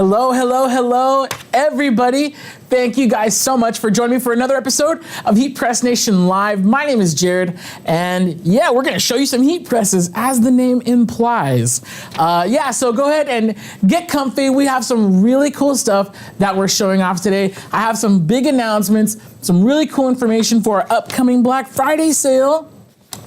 Hello, hello, hello, everybody. Thank you guys so much for joining me for another episode of Heat Press Nation Live. My name is Jared, and yeah, we're gonna show you some heat presses as the name implies. So go ahead and get comfy. We have some really cool stuff that we're showing off today. I have some big announcements, some really cool information for our upcoming Black Friday sale.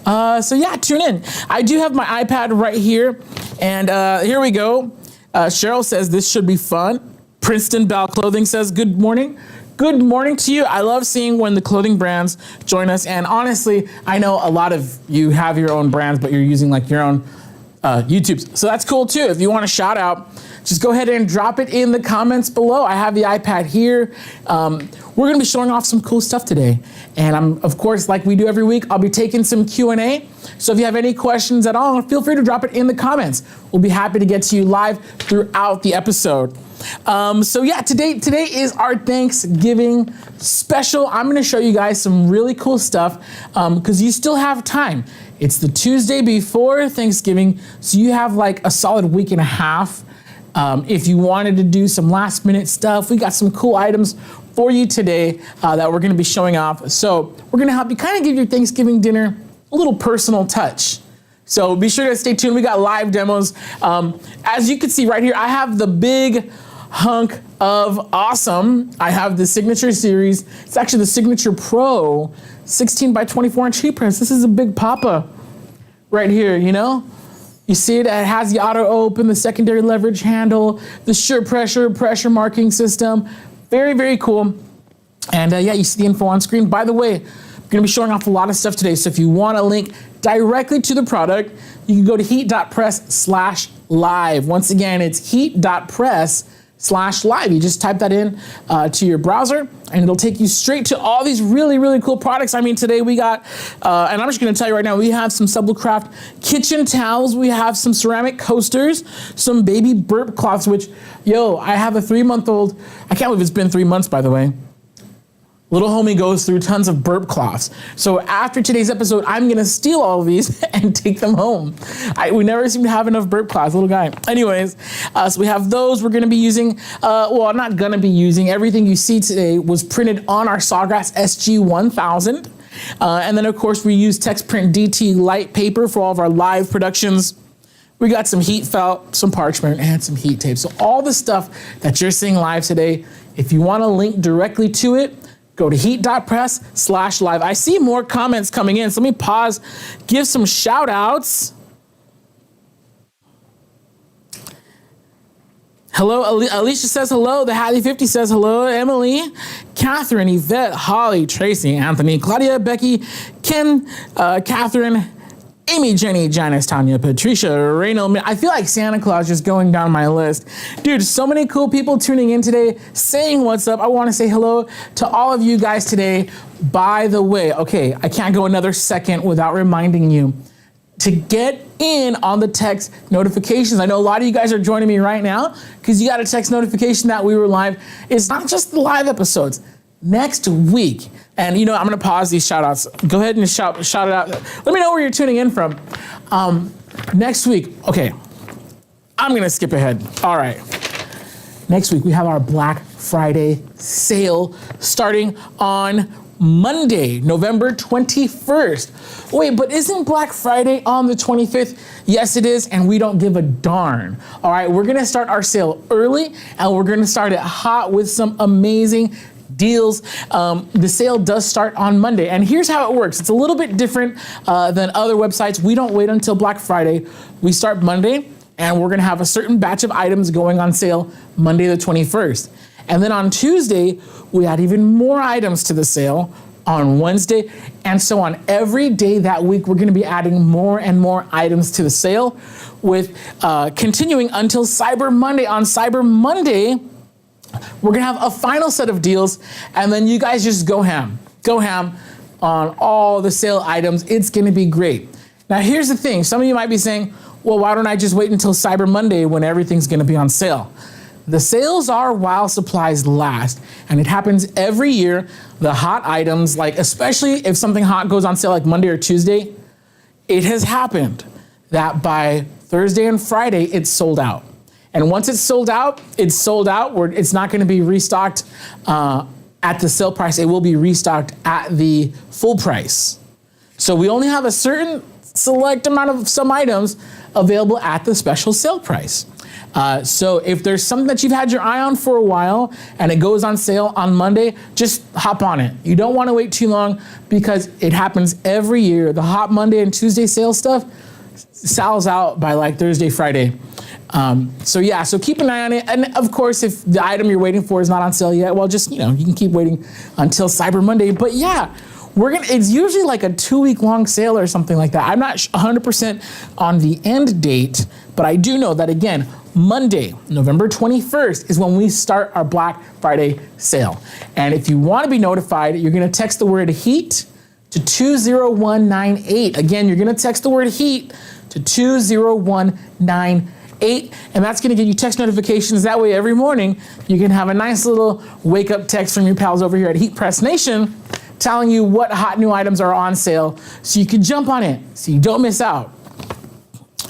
Tune in. I do have my iPad right here, and here we go. Cheryl says this should be fun. Princeton Bell Clothing says good morning. Good morning to you. I love seeing when the clothing brands join us. And honestly, I know a lot of you have your own brands, but you're using like your own YouTubes. So that's cool too. If you want a shout out, just go ahead and drop it in the comments below. I have the iPad here. We're gonna be showing off some cool stuff today. And I'm, of course, like we do every week, I'll be taking some Q&A. So if you have any questions at all, feel free to drop it in the comments. We'll be happy to get to you live throughout the episode. Today is our Thanksgiving special. I'm gonna show you guys some really cool stuff because you still have time. It's the Tuesday before Thanksgiving, so you have like a solid week and a half. If you wanted to do some last minute stuff, we got some cool items for you today that we're gonna be showing off. So we're gonna help you kind of give your Thanksgiving dinner a little personal touch. So be sure to stay tuned. We got live demos. As you can see right here, I have the big hunk of awesome. I have the Signature Series. It's actually the Signature Pro 16 by 24 inch heat press. This is a big papa right here, you know? You see it has the auto open, the secondary leverage handle, the sure pressure marking system. Very, very cool. And you see the info on screen. By the way, I'm gonna be showing off a lot of stuff today. So if you want a link directly to the product, you can go to heat.press/live. Once again, it's heat.press/live. You just type that in to your browser and it'll take you straight to all these really, really cool products. I mean, today we got, and I'm just gonna tell you right now, we have some Sublicraft kitchen towels. We have some ceramic coasters, some baby burp cloths, which, I have a 3-month-old. I can't believe it's been 3 months, by the way. Little homie goes through tons of burp cloths. So after today's episode, I'm gonna steal all of these and take them home. We never seem to have enough burp cloths, little guy. Anyways, so we have those we're gonna be using. I'm not gonna be using. Everything you see today was printed on our Sawgrass SG-1000. And then of course we use Texprint DT light paper for all of our live productions. We got some heat felt, some parchment, and some heat tape. So all the stuff that you're seeing live today, if you want a link directly to it, go to heat.press/live. I see more comments coming in, so let me pause, give some shout outs. Hello, Alicia says hello. The Hattie 50 says hello. Emily, Catherine, Yvette, Holly, Tracy, Anthony, Claudia, Becky, Ken, Catherine, Amy, Jenny, Janice, Tanya, Patricia, Raynel. I feel like Santa Claus just going down my list. Dude, so many cool people tuning in today, saying what's up. I want to say hello to all of you guys today. By the way, okay, I can't go another second without reminding you to get in on the text notifications. I know a lot of you guys are joining me right now because you got a text notification that we were live. It's not just the live episodes. Next week, and I'm gonna pause these shout outs. Go ahead and shout it out. Let me know where you're tuning in from. Next week, okay, I'm gonna skip ahead. All right. Next week, we have our Black Friday sale starting on Monday, November 21st. Wait, but isn't Black Friday on the 25th? Yes, it is, and we don't give a darn. All right, we're gonna start our sale early, and we're gonna start it hot with some amazing deals. The sale does start on Monday, and here's how it works. It's a little bit different than other websites. We don't wait until Black Friday. We start Monday, and we're gonna have a certain batch of items going on sale Monday the 21st. And then on Tuesday, we add even more items to the sale on Wednesday, and so on. Every day that week, we're gonna be adding more and more items to the sale with continuing until Cyber Monday. On Cyber Monday, we're gonna have a final set of deals, and then you guys just go ham on all the sale items. It's gonna be great. Now here's the thing, some of you might be saying, well, why don't I just wait until Cyber Monday when everything's gonna be on sale? The sales are while supplies last, and it happens every year. The hot items, like especially if something hot goes on sale like Monday or Tuesday, it has happened that by Thursday and Friday, it's sold out. And once it's sold out, it's sold out. It's not going to be restocked at the sale price. It will be restocked at the full price. So we only have a certain select amount of some items available at the special sale price. So if there's something that you've had your eye on for a while and it goes on sale on Monday, just hop on it. You don't want to wait too long because it happens every year. The hot Monday and Tuesday sale stuff sells out by like Thursday, Friday. So keep an eye on it. And of course, if the item you're waiting for is not on sale yet, well, just, you can keep waiting until Cyber Monday. But yeah, it's usually like a 2-week long sale or something like that. I'm not 100% on the end date, but I do know that, again, Monday, November 21st is when we start our Black Friday sale. And if you want to be notified, you're going to text the word HEAT to 20198. Again, you're going to text the word HEAT to 20198. And that's going to get you text notifications. That way, every morning, you can have a nice little wake up text from your pals over here at Heat Press Nation telling you what hot new items are on sale so you can jump on it so you don't miss out.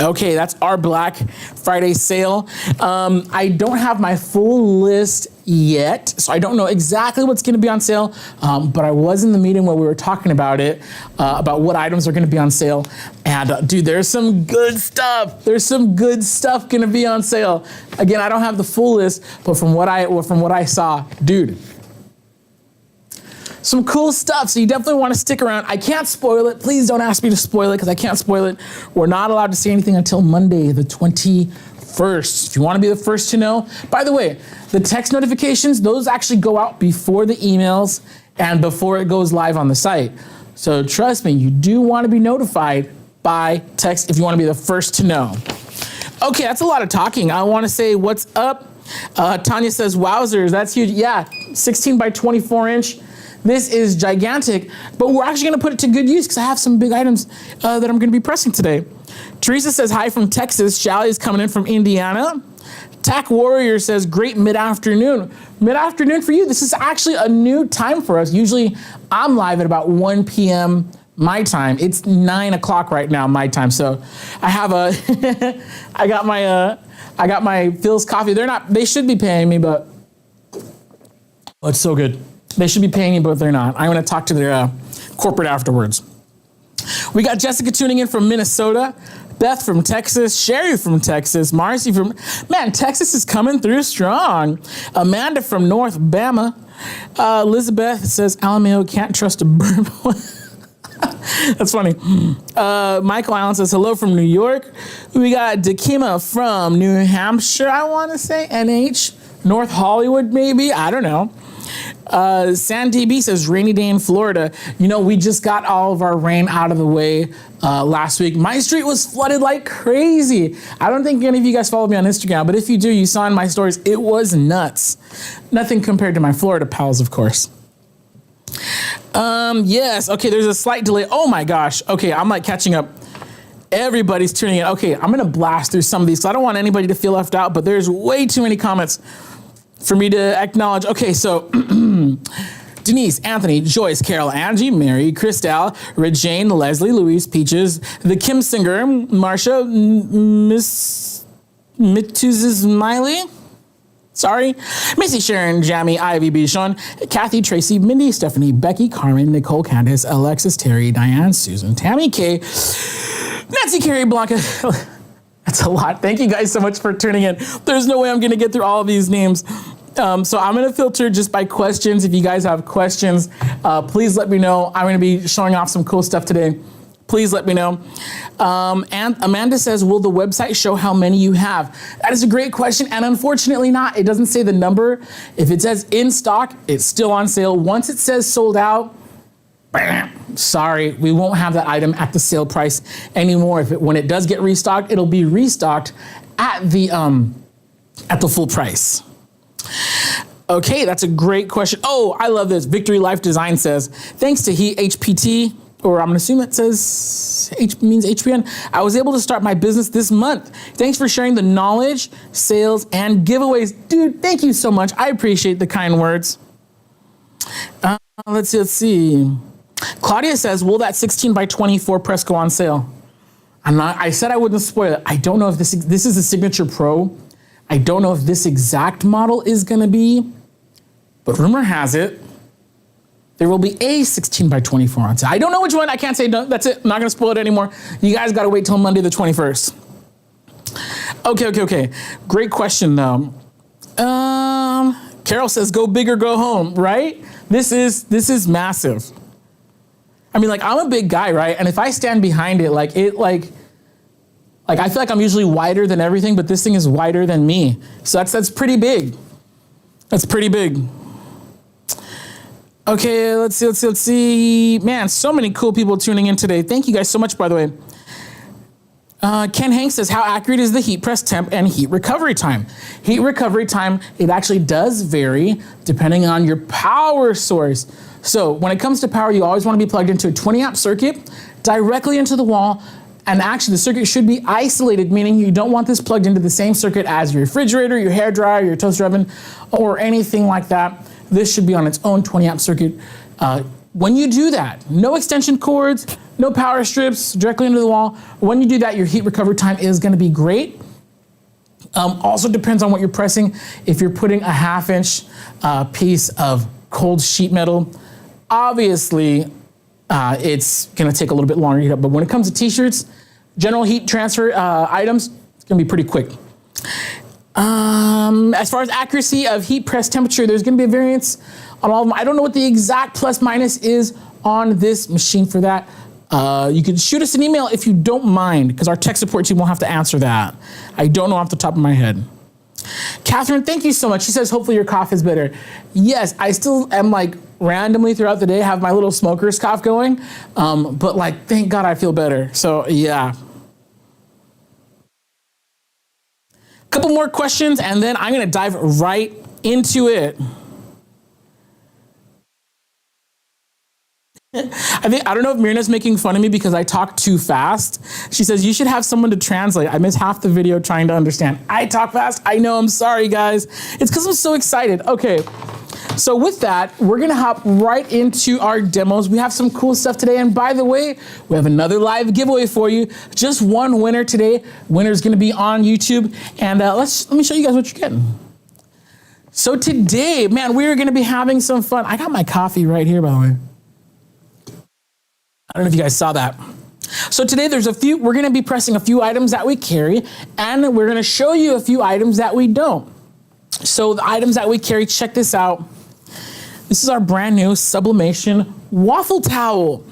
Okay, that's our Black Friday sale. I don't have my full list yet, so I don't know exactly what's going to be on sale, but I was in the meeting where we were talking about it, about what items are going to be on sale. And dude, there's some good stuff. There's some good stuff going to be on sale. Again, I don't have the full list, but from what I saw, dude, some cool stuff, so you definitely want to stick around. I can't spoil it. Please don't ask me to spoil it because I can't spoil it. We're not allowed to say anything until Monday, the 21st. If you want to be the first to know. By the way, the text notifications, those actually go out before the emails and before it goes live on the site. So trust me, you do want to be notified by text if you want to be the first to know. Okay, that's a lot of talking. I want to say what's up. Tanya says, wowzers, that's huge. Yeah, 16 by 24 inch. This is gigantic, but we're actually going to put it to good use because I have some big items that I'm going to be pressing today. Teresa says, hi from Texas. Shally is coming in from Indiana. Tack Warrior says, great mid-afternoon. Mid-afternoon for you. This is actually a new time for us. Usually I'm live at about 1 p.m. my time. It's 9 o'clock right now, my time. So I have I got my Phil's coffee. They should be paying me, but oh, it's so good. They should be paying me, but they're not. I'm going to talk to their corporate afterwards. We got Jessica tuning in from Minnesota, Beth from Texas, Sherry from Texas, Marcy from, Texas is coming through strong. Amanda from North Bama. Elizabeth says, Alameo can't trust a bird. That's funny. Michael Allen says, hello from New York. We got Dakima from New Hampshire, I want to say, NH. North Hollywood, maybe? I don't know. Sandy B says, rainy day in Florida. We just got all of our rain out of the way last week. My street was flooded like crazy. I don't think any of you guys follow me on Instagram, but if you do, you saw in my stories, it was nuts. Nothing compared to my Florida pals, of course. Yes. Okay, there's a slight delay. Oh my gosh. Okay, I'm like catching up. Everybody's tuning in. Okay, I'm going to blast through some of these because I don't want anybody to feel left out, but there's way too many comments for me to acknowledge. Okay, so Denise, Anthony, Joyce, Carol, Angie, Mary, Christelle, Regine, Leslie, Louise, Peaches, the Kim Singer, Marsha, Miss Mituz's Miley, sorry, Missy, Sharon, Jamie, Ivy, Bichon, Kathy, Tracy, Mindy, Stephanie, Becky, Carmen, Nicole, Candace, Alexis, Terry, Diane, Susan, Tammy, Kay, Nancy, Carrie, Blanca. That's a lot. Thank you guys so much for tuning in. There's no way I'm going to get through all of these names. So I'm going to filter just by questions. If you guys have questions, please let me know. I'm going to be showing off some cool stuff today. Please let me know. And Amanda says, will the website show how many you have? That is a great question. And unfortunately not. It doesn't say the number. If it says in stock, it's still on sale. Once it says sold out, sorry, we won't have that item at the sale price anymore. When it does get restocked, it'll be restocked at the full price. Okay, that's a great question. Oh, I love this. Victory Life Design says, thanks to HPT, or I'm gonna assume it says means HPN, I was able to start my business this month. Thanks for sharing the knowledge, sales, and giveaways. Dude, thank you so much. I appreciate the kind words. Let's see. Claudia says, will that 16 by 24 press go on sale? I said I wouldn't spoil it. I don't know if this is a Signature Pro, I don't know if this exact model is gonna be, but rumor has it, there will be a 16 by 24 on sale. I don't know which one, I can't say, no, that's it, I'm not gonna spoil it anymore. You guys gotta wait till Monday the 21st. Okay. Great question though. Carol says, go big or go home, right? This is massive. I mean, like, I'm a big guy, right? And if I stand behind it, like I feel like I'm usually wider than everything, but this thing is wider than me. So that's pretty big. That's pretty big. Okay, let's see. Man, so many cool people tuning in today. Thank you guys so much, by the way. Ken Hanks says, how accurate is the heat press temp and heat recovery time? Heat recovery time, it actually does vary depending on your power source. So when it comes to power, you always want to be plugged into a 20 amp circuit directly into the wall. And actually the circuit should be isolated, meaning you don't want this plugged into the same circuit as your refrigerator, your hair dryer, your toaster oven, or anything like that. This should be on its own 20 amp circuit. When you do that, no extension cords, no power strips directly into the wall. When you do that, your heat recovery time is gonna be great. Also depends on what you're pressing. If you're putting a 1/2 inch piece of cold sheet metal, obviously it's gonna take a little bit longer to heat up. But when it comes to t-shirts, general heat transfer items, it's gonna be pretty quick. As far as accuracy of heat press temperature, there's gonna be a variance on all of them. I don't know what the exact plus minus is on this machine for that. You can shoot us an email if you don't mind, because our tech support team will have to answer that. I don't know off the top of my head. Catherine, thank you so much. She says, hopefully your cough is better. Yes, I still am like randomly throughout the day have my little smoker's cough going, but like, thank God I feel better. So yeah. Couple more questions and then I'm gonna dive right into it. I don't know if Mirna's making fun of me because I talk too fast. She says, you should have someone to translate. I miss half the video trying to understand. I talk fast. I know, I'm sorry, guys. It's because I'm so excited. Okay, so with that, we're gonna hop right into our demos. We have some cool stuff today. And by the way, we have another live giveaway for you. Just one winner today. Winner's gonna be on YouTube. And let me show you guys what you're getting. So today, man, we're gonna be having some fun. I got my coffee right here, by the way. I don't know if you guys saw that. So today we're gonna be pressing a few items that we carry, and we're gonna show you a few items that we don't. So the items that we carry, check this out. This is our brand new Sublimation waffle towel.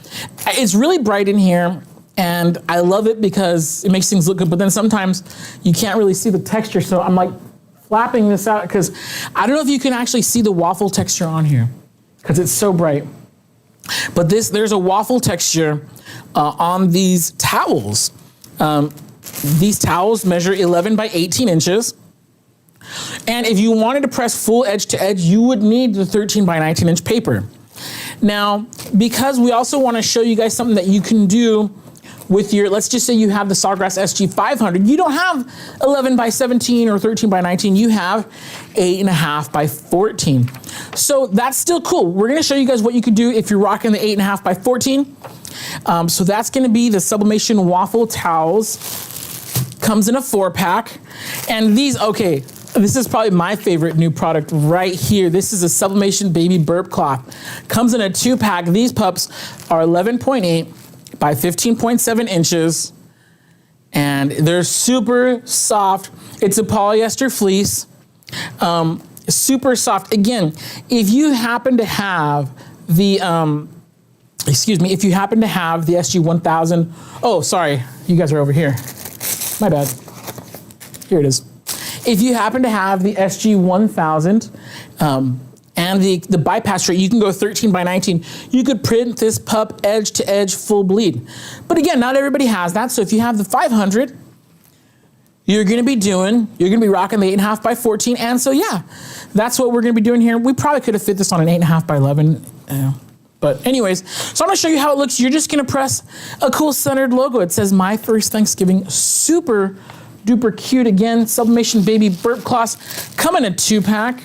It's really bright in here, and I love it because it makes things look good, but then sometimes you can't really see the texture, so I'm like flapping this out because I don't know if you can actually see the waffle texture on here because it's so bright. But there's a waffle texture on these towels. These towels measure 11 by 18 inches. And if you wanted to press full edge to edge, you would need the 13 by 19 inch paper. Now, because we also want to show you guys something that you can do with your, let's just say you have the Sawgrass SG500, you don't have 11 by 17 or 13 by 19, you have 8.5 by 14. So that's still cool. We're gonna show you guys what you could do if you're rocking the 8.5 by 14. So that's gonna be the Sublimation waffle towels. Comes in a 4-pack. And these, okay, this is probably my favorite new product right here. This is a Sublimation baby burp cloth. Comes in a 2-pack. These pups are 11.8 by 15.7 inches, and they're super soft. It's a polyester fleece, super soft. Again, if you happen to have the, if you happen to have the SG1000, oh, sorry, you guys are over here. My bad. Here it is. If you happen to have the SG1000, and the bypass rate, you can go 13 by 19. You could print this pup edge to edge full bleed. But again, not everybody has that. So if you have the 500, you're gonna be rocking the 8.5 by 14. And so yeah, that's what we're gonna be doing here. We probably could have fit this on an 8.5 by 11. But anyways, so I'm gonna show you how it looks. You're just gonna press a cool centered logo. It says My First Thanksgiving. Super duper cute. Again, Sublimation baby burp cloths come in a 2-pack.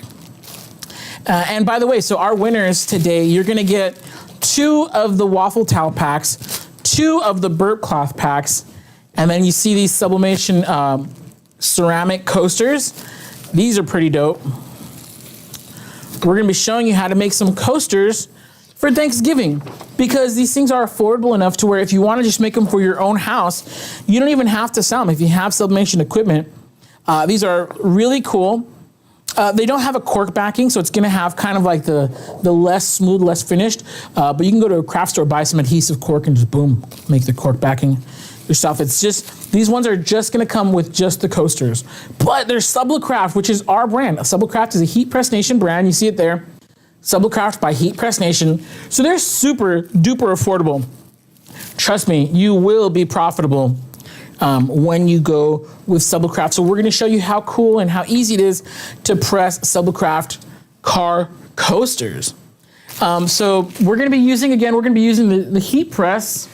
And by the way, so our winners today, you're gonna get 2 of the waffle towel packs, 2 of the burp cloth packs, and then you see these Sublimation ceramic coasters. These are pretty dope. We're gonna be showing you how to make some coasters for Thanksgiving, because these things are affordable enough to where if you wanna just make them for your own house, you don't even have to sell them. If you have sublimation equipment, these are really cool. They don't have a cork backing, so it's gonna have kind of like the less smooth, less finished, but you can go to a craft store, buy some adhesive cork and just boom, make the cork backing yourself. It's just, these ones are just gonna come with just the coasters. But there's Sublicraft, which is our brand. Sublicraft is a Heat Press Nation brand, you see it there. Sublicraft by Heat Press Nation. So they're super duper affordable. Trust me, you will be profitable when you go with Sublicraft. So we're gonna show you how cool and how easy it is to press Sublicraft car coasters. So we're gonna be using, the heat press,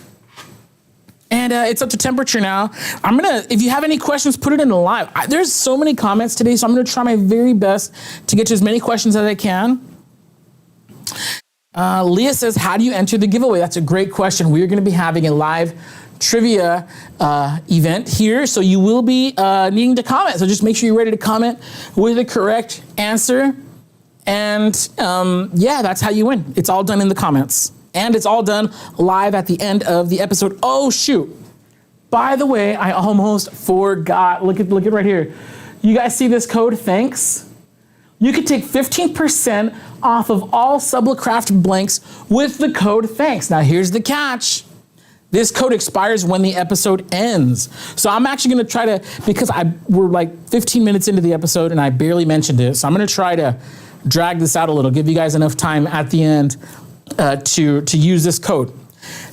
and it's up to temperature now. If you have any questions, put it in the live. There's so many comments today, so I'm gonna try my very best to get to as many questions as I can. Leah says, how do you enter the giveaway? That's a great question. We're gonna be having a live trivia event here, so you will be needing to comment. So just make sure you're ready to comment with the correct answer. And yeah, that's how you win. It's all done in the comments. And it's all done live at the end of the episode. Oh, shoot. By the way, I almost forgot. Look at right here. You guys see this code, thanks? You can take 15% off of all Sublicraft blanks with the code thanks. Now, here's the catch. This code expires when the episode ends. So I'm actually gonna try to, because we're like 15 minutes into the episode and I barely mentioned it, so I'm gonna try to drag this out a little, give you guys enough time at the end to use this code.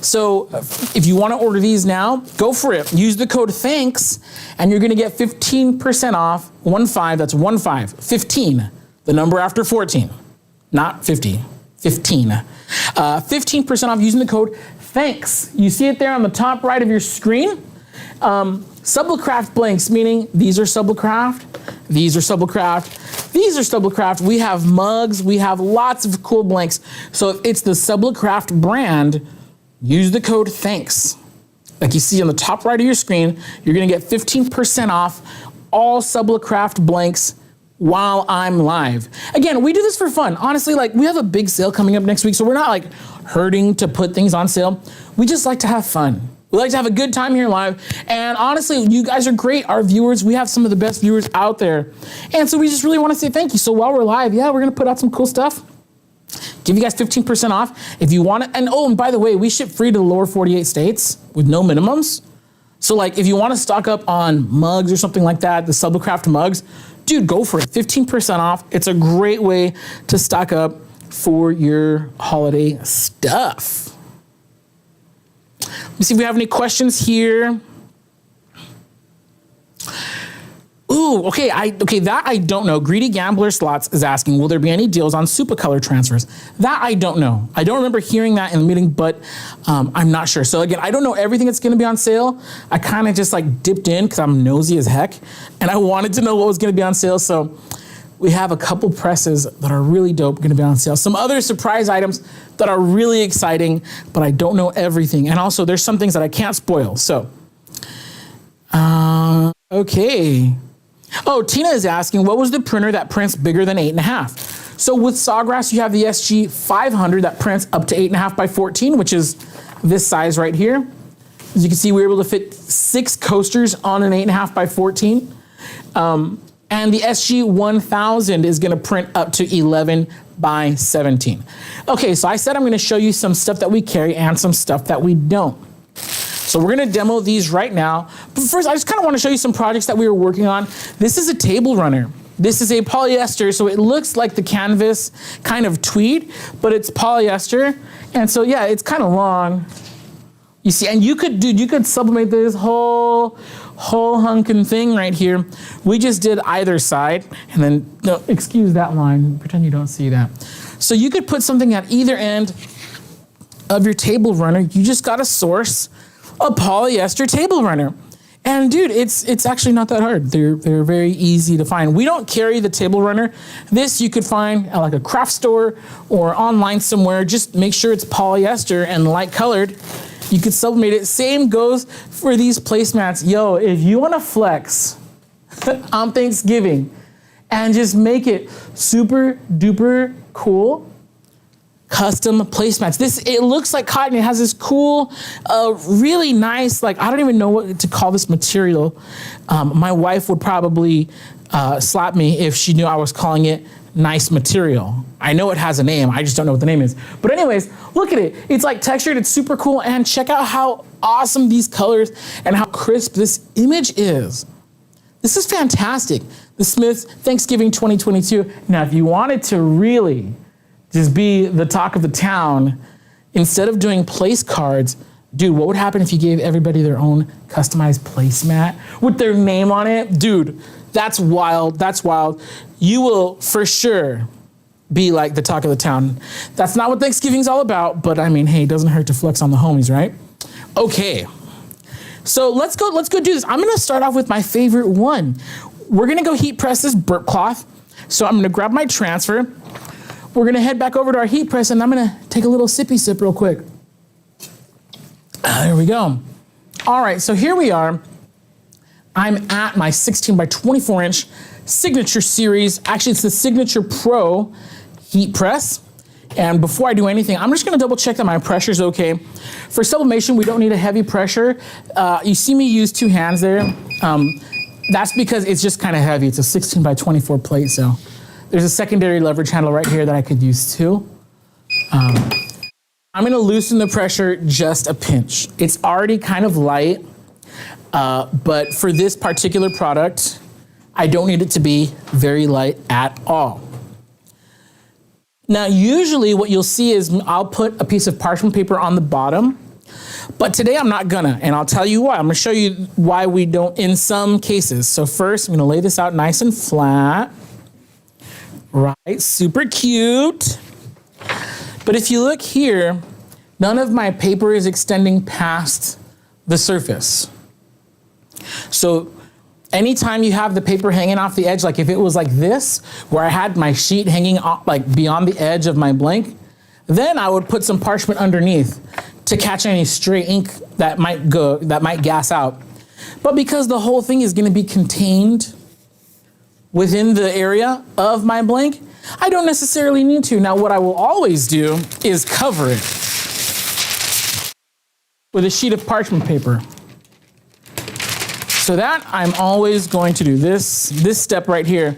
So if you wanna order these now, go for it. Use the code THANKS and you're gonna get 15% off, 15, that's 15, the number after 14, not 50, 15. 15% off using the code THANKS. You see it there on the top right of your screen. Sublicraft blanks, meaning these are Sublicraft, these are Sublicraft, these are Sublicraft. We have mugs, we have lots of cool blanks. So if it's the Sublicraft brand, use the code THANKS. Like you see on the top right of your screen, you're gonna get 15% off all Sublicraft blanks while I'm live. Again, we do this for fun. Honestly, like we have a big sale coming up next week, so we're not like hurting to put things on sale. We just like to have fun. We like to have a good time here live. And honestly, you guys are great, our viewers. We have some of the best viewers out there. And so we just really wanna say thank you. So while we're live, yeah, we're gonna put out some cool stuff. Give you guys 15% off if you want it. And oh, and by the way, we ship free to the lower 48 states with no minimums. So like if you wanna stock up on mugs or something like that, the Sublicraft mugs, dude, go for it, 15% off. It's a great way to stock up for your holiday stuff. Let me see if we have any questions here. Ooh, okay, that I don't know. Greedy Gambler Slots is asking, will there be any deals on Super Color transfers? That I don't know. I don't remember hearing that in the meeting, but I'm not sure. So again, I don't know everything that's gonna be on sale. I kind of just like dipped in because I'm nosy as heck, and I wanted to know what was gonna be on sale. So we have a couple presses that are really dope gonna be on sale. Some other surprise items that are really exciting, but I don't know everything. And also there's some things that I can't spoil, so. Okay. Oh, Tina is asking, what was the printer that prints bigger than 8.5? So with Sawgrass, you have the SG 500 that prints up to 8.5 by 14, which is this size right here. As you can see, we were able to fit 6 coasters on an 8.5 by 14. And the SG 1000 is gonna print up to 11 by 17. Okay, so I said I'm gonna show you some stuff that we carry and some stuff that we don't. So we're gonna demo these right now. But first, I just kind of wanna show you some projects that we were working on. This is a table runner. This is a polyester, so it looks like the canvas kind of tweed, but it's polyester. And so yeah, it's kind of long. You see, and you could sublimate this whole hunkin' thing right here. We just did either side, and then, no, excuse that line, pretend you don't see that. So you could put something at either end of your table runner. You just gotta source a polyester table runner. And dude, it's actually not that hard. They're very easy to find. We don't carry the table runner. This you could find at like a craft store or online somewhere. Just make sure it's polyester and light colored. You could sublimate it. Same goes for these placemats. Yo, if you wanna flex on Thanksgiving and just make it super duper cool custom placemats. It looks like cotton. It has this cool, really nice, like, I don't even know what to call this material. My wife would probably slap me if she knew I was calling it nice material. I know it has a name, I just don't know what the name is. But anyways, look at it. It's like textured, it's super cool, and check out how awesome these colors and how crisp this image is. This is fantastic. The Smiths Thanksgiving 2022. Now, if you wanted to really just be the talk of the town, instead of doing place cards, dude, what would happen if you gave everybody their own customized placemat with their name on it? Dude, that's wild, that's wild. You will for sure be like the talk of the town. That's not what Thanksgiving's all about, but I mean, hey, it doesn't hurt to flex on the homies, right? Okay, so let's go do this. I'm gonna start off with my favorite one. We're gonna go heat press this burp cloth. So I'm gonna grab my transfer. We're gonna head back over to our heat press, and I'm gonna take a little sippy sip real quick. There we go. All right, so here we are. I'm at my 16 by 24 inch Signature Series. Actually, it's the Signature Pro heat press. And before I do anything, I'm just gonna double check that my pressure's okay. For sublimation, we don't need a heavy pressure. You see me use 2 hands there. That's because it's just kind of heavy. It's a 16 by 24 plate, so there's a secondary leverage handle right here that I could use too. I'm gonna loosen the pressure just a pinch. It's already kind of light, but for this particular product, I don't need it to be very light at all. Now, usually what you'll see is I'll put a piece of parchment paper on the bottom, but today I'm not gonna, and I'll tell you why. I'm gonna show you why we don't in some cases. So first, I'm gonna lay this out nice and flat. Right, super cute. But if you look here, none of my paper is extending past the surface. So anytime you have the paper hanging off the edge, like if it was like this, where I had my sheet hanging off, like beyond the edge of my blank, then I would put some parchment underneath to catch any stray ink that might gas out. But because the whole thing is gonna be contained within the area of my blank, I don't necessarily need to. Now, what I will always do is cover it with a sheet of parchment paper. So that I'm always going to do this step right here,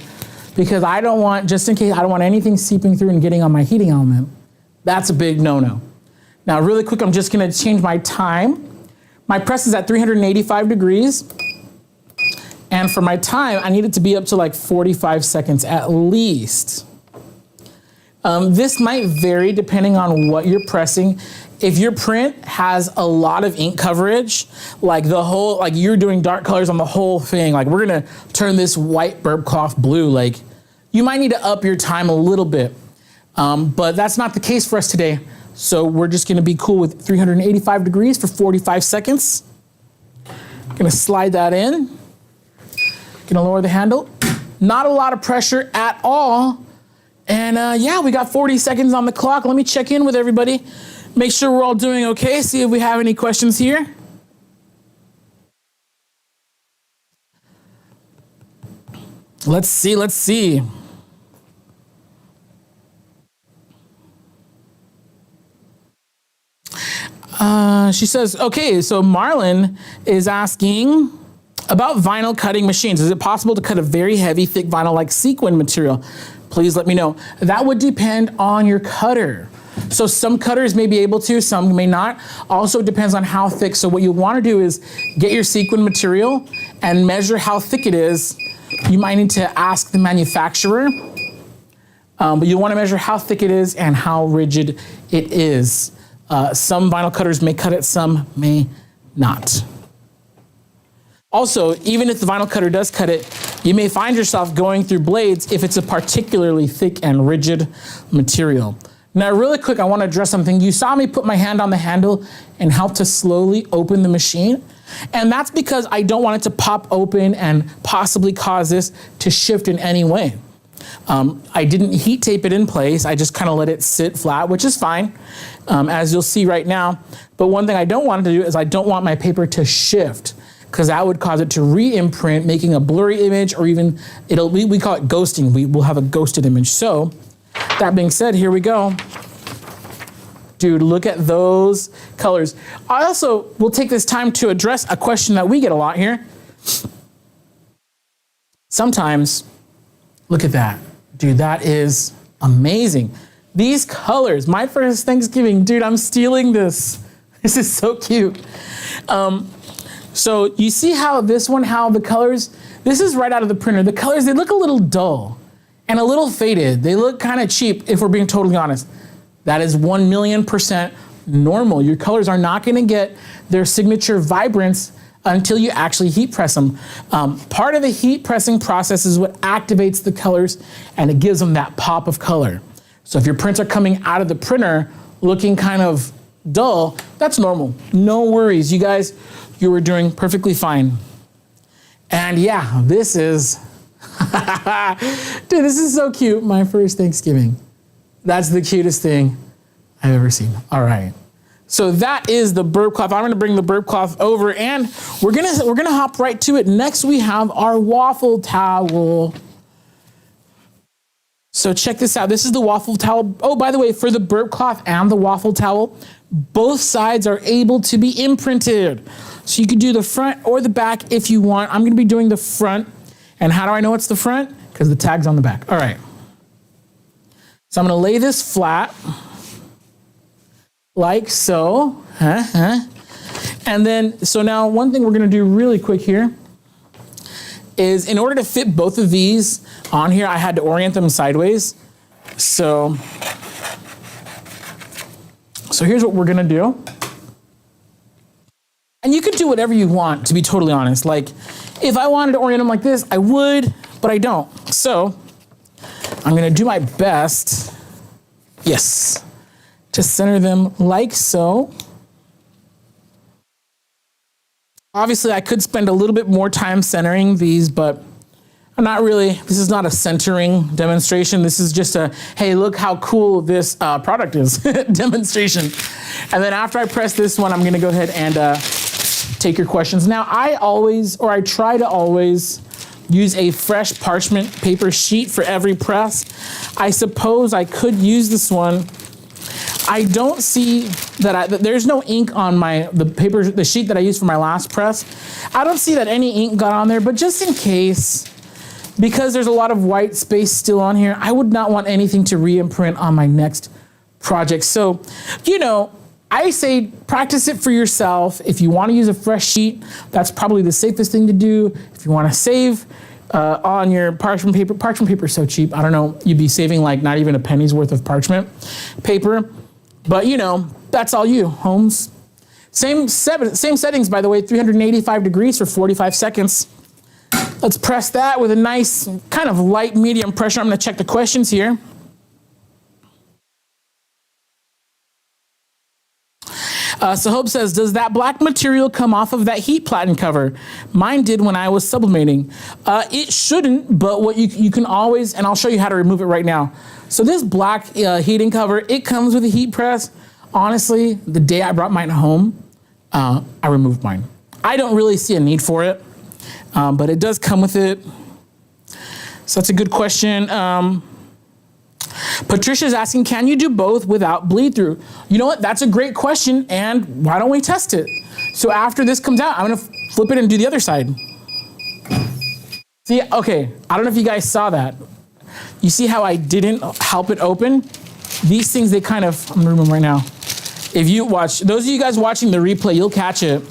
because I don't want, just in case, I don't want anything seeping through and getting on my heating element. That's a big no-no. Now, really quick, I'm just gonna change my time. My press is at 385 degrees. And for my time, I need it to be up to like 45 seconds at least. This might vary depending on what you're pressing. If your print has a lot of ink coverage, like you're doing dark colors on the whole thing, like we're gonna turn this white burp cloth blue, like you might need to up your time a little bit. But that's not the case for us today. So we're just gonna be cool with 385 degrees for 45 seconds. Gonna slide that in. Gonna lower the handle. Not a lot of pressure at all. And yeah, we got 40 seconds on the clock. Let me check in with everybody. Make sure we're all doing okay. See if we have any questions here. Let's see. She says, okay, so Marlon is asking about vinyl cutting machines. Is it possible to cut a very heavy, thick vinyl like sequin material? Please let me know. That would depend on your cutter. So some cutters may be able to, some may not. Also depends on how thick. So what you want to do is get your sequin material and measure how thick it is. You might need to ask the manufacturer, but you want to measure how thick it is and how rigid it is. Some vinyl cutters may cut it, some may not. Also, even if the vinyl cutter does cut it, you may find yourself going through blades if it's a particularly thick and rigid material. Now, really quick, I want to address something. You saw me put my hand on the handle and help to slowly open the machine. And that's because I don't want it to pop open and possibly cause this to shift in any way. I didn't heat tape it in place. I just kind of let it sit flat, which is fine, as you'll see right now. But one thing I don't want to do is I don't want my paper to shift, because that would cause it to re-imprint, making a blurry image, or even we call it ghosting. We will have a ghosted image. So that being said, here we go. Dude, look at those colors. I also will take this time to address a question that we get a lot here. Sometimes, look at that. Dude, that is amazing. These colors, my first Thanksgiving, dude, I'm stealing this. This is so cute. So you see how this one, how the colors, this is right out of the printer. The colors, they look a little dull and a little faded. They look kind of cheap, if we're being totally honest. That is 1,000,000% normal. Your colors are not gonna get their signature vibrance until you actually heat press them. Part of the heat pressing process is what activates the colors and it gives them that pop of color. So if your prints are coming out of the printer looking kind of dull, that's normal. No worries, you guys, you were doing perfectly fine. And yeah, this is, dude, this is so cute. My first Thanksgiving. That's the cutest thing I've ever seen. All right. So that is the burp cloth. I'm gonna bring the burp cloth over and we're gonna hop right to it. Next we have our waffle towel. So check this out. This is the waffle towel. Oh, by the way, for the burp cloth and the waffle towel, both sides are able to be imprinted. So you could do the front or the back if you want. I'm gonna be doing the front. And how do I know it's the front? Because the tag's on the back. All right. So I'm gonna lay this flat. Like so, And then, so now one thing we're gonna do really quick here is in order to fit both of these on here, I had to orient them sideways. So here's what we're gonna do. And you can do whatever you want, to be totally honest. Like, if I wanted to orient them like this, I would, but I don't. So I'm gonna do my best, yes, to center them like so. Obviously, I could spend a little bit more time centering these, but I'm not really, this is not a centering demonstration. This is just a, hey, look how cool this product is demonstration. And then after I press this one, I'm gonna go ahead and take your questions. Now, I try to always use a fresh parchment paper sheet for every press. I suppose I could use this one. I don't see that there's no ink on the sheet that I used for my last press. I don't see that any ink got on there, but just in case, because there's a lot of white space still on here, I would not want anything to re-imprint on my next project. So, you know, I say practice it for yourself. If you want to use a fresh sheet, that's probably the safest thing to do. If you want to save on your parchment paper is so cheap. I don't know, you'd be saving like not even a penny's worth of parchment paper. But you know, that's all you, Holmes. Same settings, by the way, 385 degrees for 45 seconds. Let's press that with a nice kind of light medium pressure. I'm gonna check the questions here. So Hope says, does that black material come off of that heat platen cover? Mine did when I was sublimating. It shouldn't, but what you can always, and I'll show you how to remove it right now. So this black heating cover, it comes with a heat press. Honestly, the day I brought mine home, I removed mine. I don't really see a need for it, but it does come with it. So that's a good question. Patricia's asking, can you do both without bleed through? You know what? That's a great question, and why don't we test it? So after this comes out, I'm gonna flip it and do the other side. See, okay, I don't know if you guys saw that. You see how I didn't help it open? These things, they kind of, I'm gonna remove them right now. If you watch, those of you guys watching the replay, you'll catch it.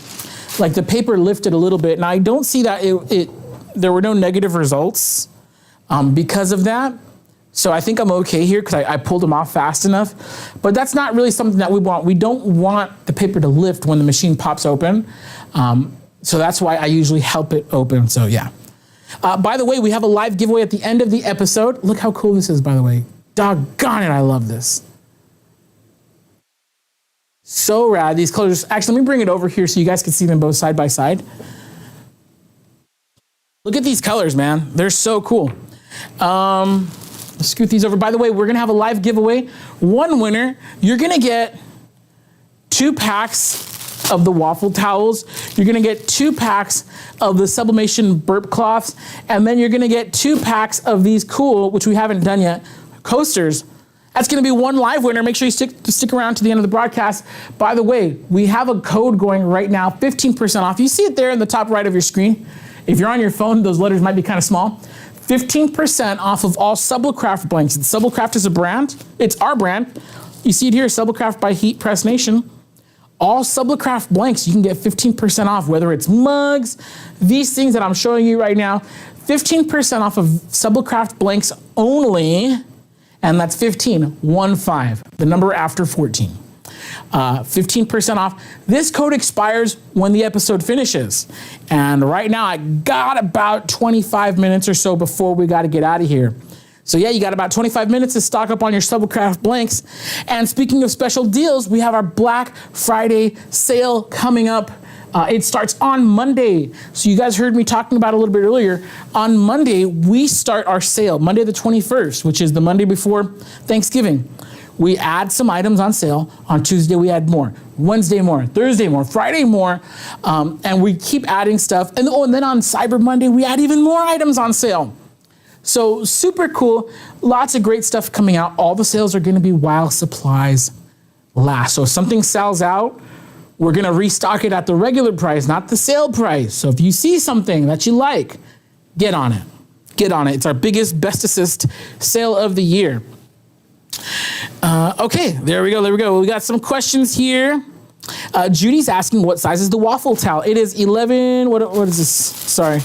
Like the paper lifted a little bit. Now I don't see that there were no negative results because of that. So I think I'm okay here because I pulled them off fast enough. But that's not really something that we want. We don't want the paper to lift when the machine pops open. So that's why I usually help it open, so yeah. By the way, we have a live giveaway at the end of the episode. Look how cool this is, by the way. Doggone it, I love this. So rad, these colors. Actually, let me bring it over here so you guys can see them both side by side. Look at these colors, man. They're so cool. Let's scoot these over. By the way, we're gonna have a live giveaway. One winner, you're gonna get 2 packs of the waffle towels. You're gonna get 2 packs of the Sublimation burp cloths, and then you're gonna get 2 packs of these cool, which we haven't done yet, coasters. That's gonna be one live winner. Make sure you stick around to the end of the broadcast. By the way, we have a code going right now, 15% off. You see it there in the top right of your screen. If you're on your phone, those letters might be kind of small. 15% off of all Sublicraft blankets. Sublicraft is a brand. It's our brand. You see it here, Sublicraft by Heat Press Nation. All Sublicraft blanks, you can get 15% off, whether it's mugs, these things that I'm showing you right now. 15% off of Sublicraft blanks only. And that's 15, the number after 14. 15% off. This code expires when the episode finishes. And right now I got about 25 minutes or so before we got to get out of here. So yeah, you got about 25 minutes to stock up on your Sublicraft blanks. And speaking of special deals, we have our Black Friday sale coming up. It starts on Monday. So you guys heard me talking about it a little bit earlier. On Monday, we start our sale, Monday the 21st, which is the Monday before Thanksgiving. We add some items on sale. On Tuesday, we add more. Wednesday, more. Thursday, more. Friday, more. And we keep adding stuff. And then on Cyber Monday, we add even more items on sale. So super cool. Lots of great stuff coming out. All the sales are going to be while supplies last. So if something sells out, we're gonna restock it at the regular price, not the sale price. So if you see something that you like, get on it. Get on it. It's our biggest, bestest sale of the year. Okay, there we go. We got some questions here. Judy's asking, what size is the waffle towel? It is 11, what is this? Sorry.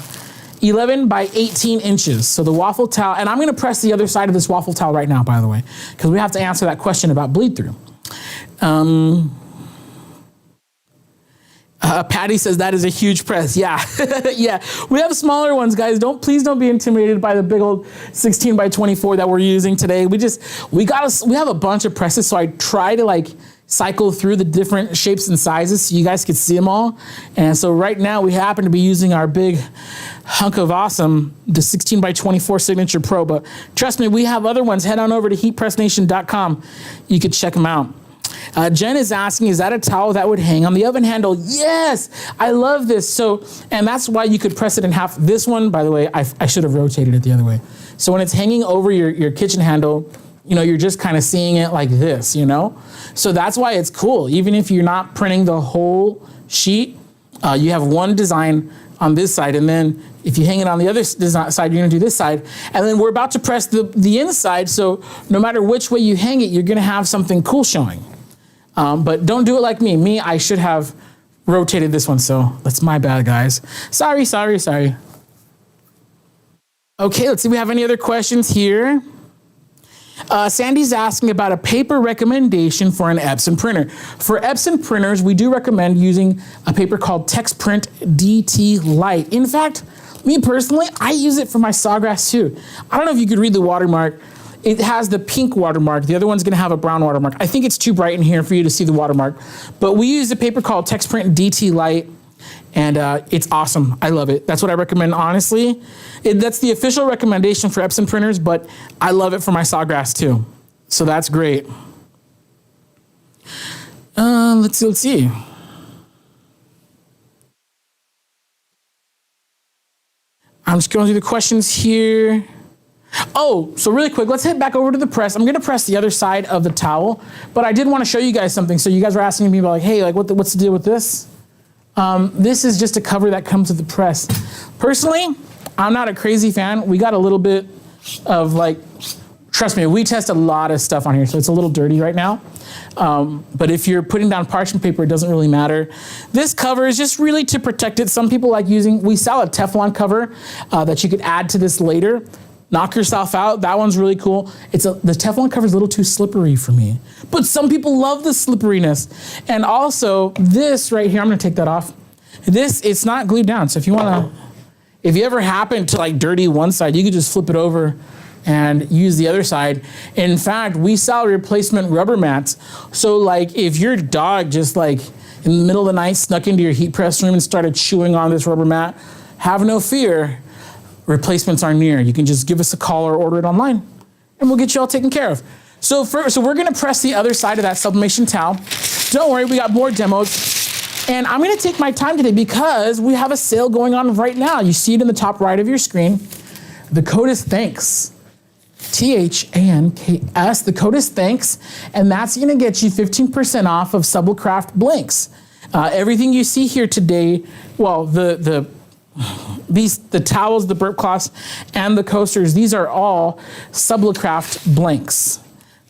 11 by 18 inches. So the waffle towel, and I'm gonna press the other side of this waffle towel right now, by the way, because we have to answer that question about bleed through. Patty says that is a huge press. Yeah, yeah. We have smaller ones, guys. Please don't be intimidated by the big old 16 by 24 that we're using today. We have a bunch of presses, so I try to cycle through the different shapes and sizes so you guys could see them all. And so right now we happen to be using our big hunk of awesome, the 16 by 24 Signature Pro. But trust me, we have other ones. Head on over to heatpressnation.com. You could check them out. Jen is asking, is that a towel that would hang on the oven handle? Yes, I love this. So, and that's why you could press it in half. This one, by the way, I should have rotated it the other way. So when it's hanging over your kitchen handle, you're just kind of seeing it like this, So that's why it's cool. Even if you're not printing the whole sheet, you have one design on this side, and then if you hang it on the other side, you're gonna do this side. And then we're about to press the inside, so no matter which way you hang it, you're gonna have something cool showing. But don't do it like me. I should have rotated this one, so that's my bad, guys. Sorry. Okay, let's see if we have any other questions here. Sandy's asking about a paper recommendation for an Epson printer. For Epson printers, we do recommend using a paper called TextPrint DT Lite. In fact, me personally, I use it for my Sawgrass too. I don't know if you could read the watermark. It has the pink watermark. The other one's gonna have a brown watermark. I think it's too bright in here for you to see the watermark. But we use a paper called TextPrint DT Lite, and it's awesome. I love it. That's what I recommend, honestly. That's the official recommendation for Epson printers, but I love it for my Sawgrass too. So that's great. Let's see. I'm just going through the questions here. Oh, so really quick, let's head back over to the press. I'm gonna press the other side of the towel, but I did want to show you guys something. So you guys were asking me about hey, what's the deal with this? This is just a cover that comes with the press. Personally, I'm not a crazy fan. We got a little bit of trust me, we test a lot of stuff on here, so it's a little dirty right now. But if you're putting down parchment paper, it doesn't really matter. This cover is just really to protect it. Some people we sell a Teflon cover that you could add to this later. Knock yourself out. That one's really cool. The Teflon cover is a little too slippery for me, but some people love the slipperiness. And also this right here, I'm gonna take that off. It's not glued down. So if you ever happen to dirty one side, you could just flip it over and use the other side. In fact, we sell replacement rubber mats. So if your dog just in the middle of the night snuck into your heat press room and started chewing on this rubber mat, have no fear. Replacements are near. You can just give us a call or order it online, and we'll get you all taken care of. So we're gonna press the other side of that sublimation towel. Don't worry, we got more demos. And I'm gonna take my time today because we have a sale going on right now. You see it in the top right of your screen. The code is THANKS. THANKS. The code is THANKS, and that's gonna get you 15% off of Sublecraft blanks. Everything you see here today, well, the towels, the burp cloths, and the coasters, these are all Sublecraft blanks.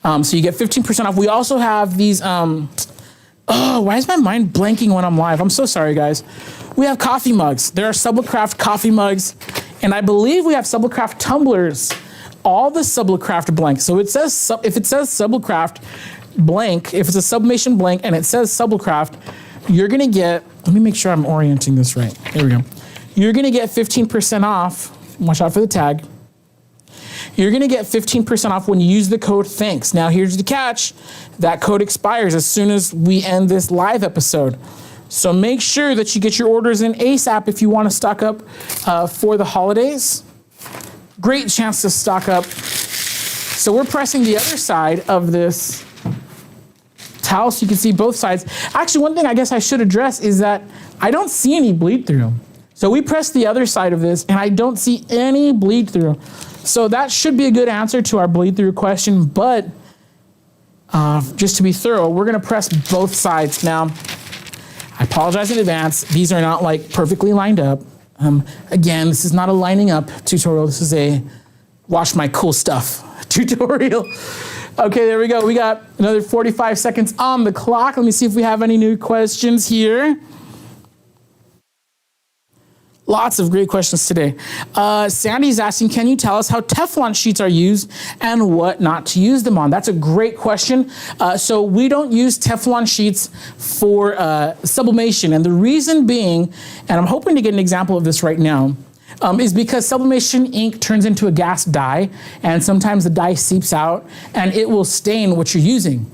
So you get 15% off. We also have these, why is my mind blanking when I'm live? I'm so sorry, guys. We have coffee mugs. There are Sublecraft coffee mugs, and I believe we have Sublecraft tumblers. All the Sublecraft blanks. So it says, if it says Sublecraft blank, if it's a Sublimation blank and it says Sublecraft, you're gonna get, let me make sure I'm orienting this right. There we go. You're gonna get 15% off. Watch out for the tag. You're gonna get 15% off when you use the code THANKS. Now here's the catch. That code expires as soon as we end this live episode. So make sure that you get your orders in ASAP if you wanna stock up for the holidays. Great chance to stock up. So we're pressing the other side of this towel so you can see both sides. Actually, one thing I guess I should address is that I don't see any bleed through. So we press the other side of this and I don't see any bleed through. So that should be a good answer to our bleed through question, but just to be thorough, we're gonna press both sides. Now, I apologize in advance. These are not like perfectly lined up. Again, this is not a lining up tutorial. This is a wash my cool stuff tutorial. Okay, there we go. We got another 45 seconds on the clock. Let me see if we have any new questions here. Lots of great questions today. Sandy's asking, can you tell us how Teflon sheets are used and what not to use them on? That's a great question. So we don't use Teflon sheets for sublimation. And the reason being, and I'm hoping to get an example of this right now, is because sublimation ink turns into a gas dye, and sometimes the dye seeps out and it will stain what you're using.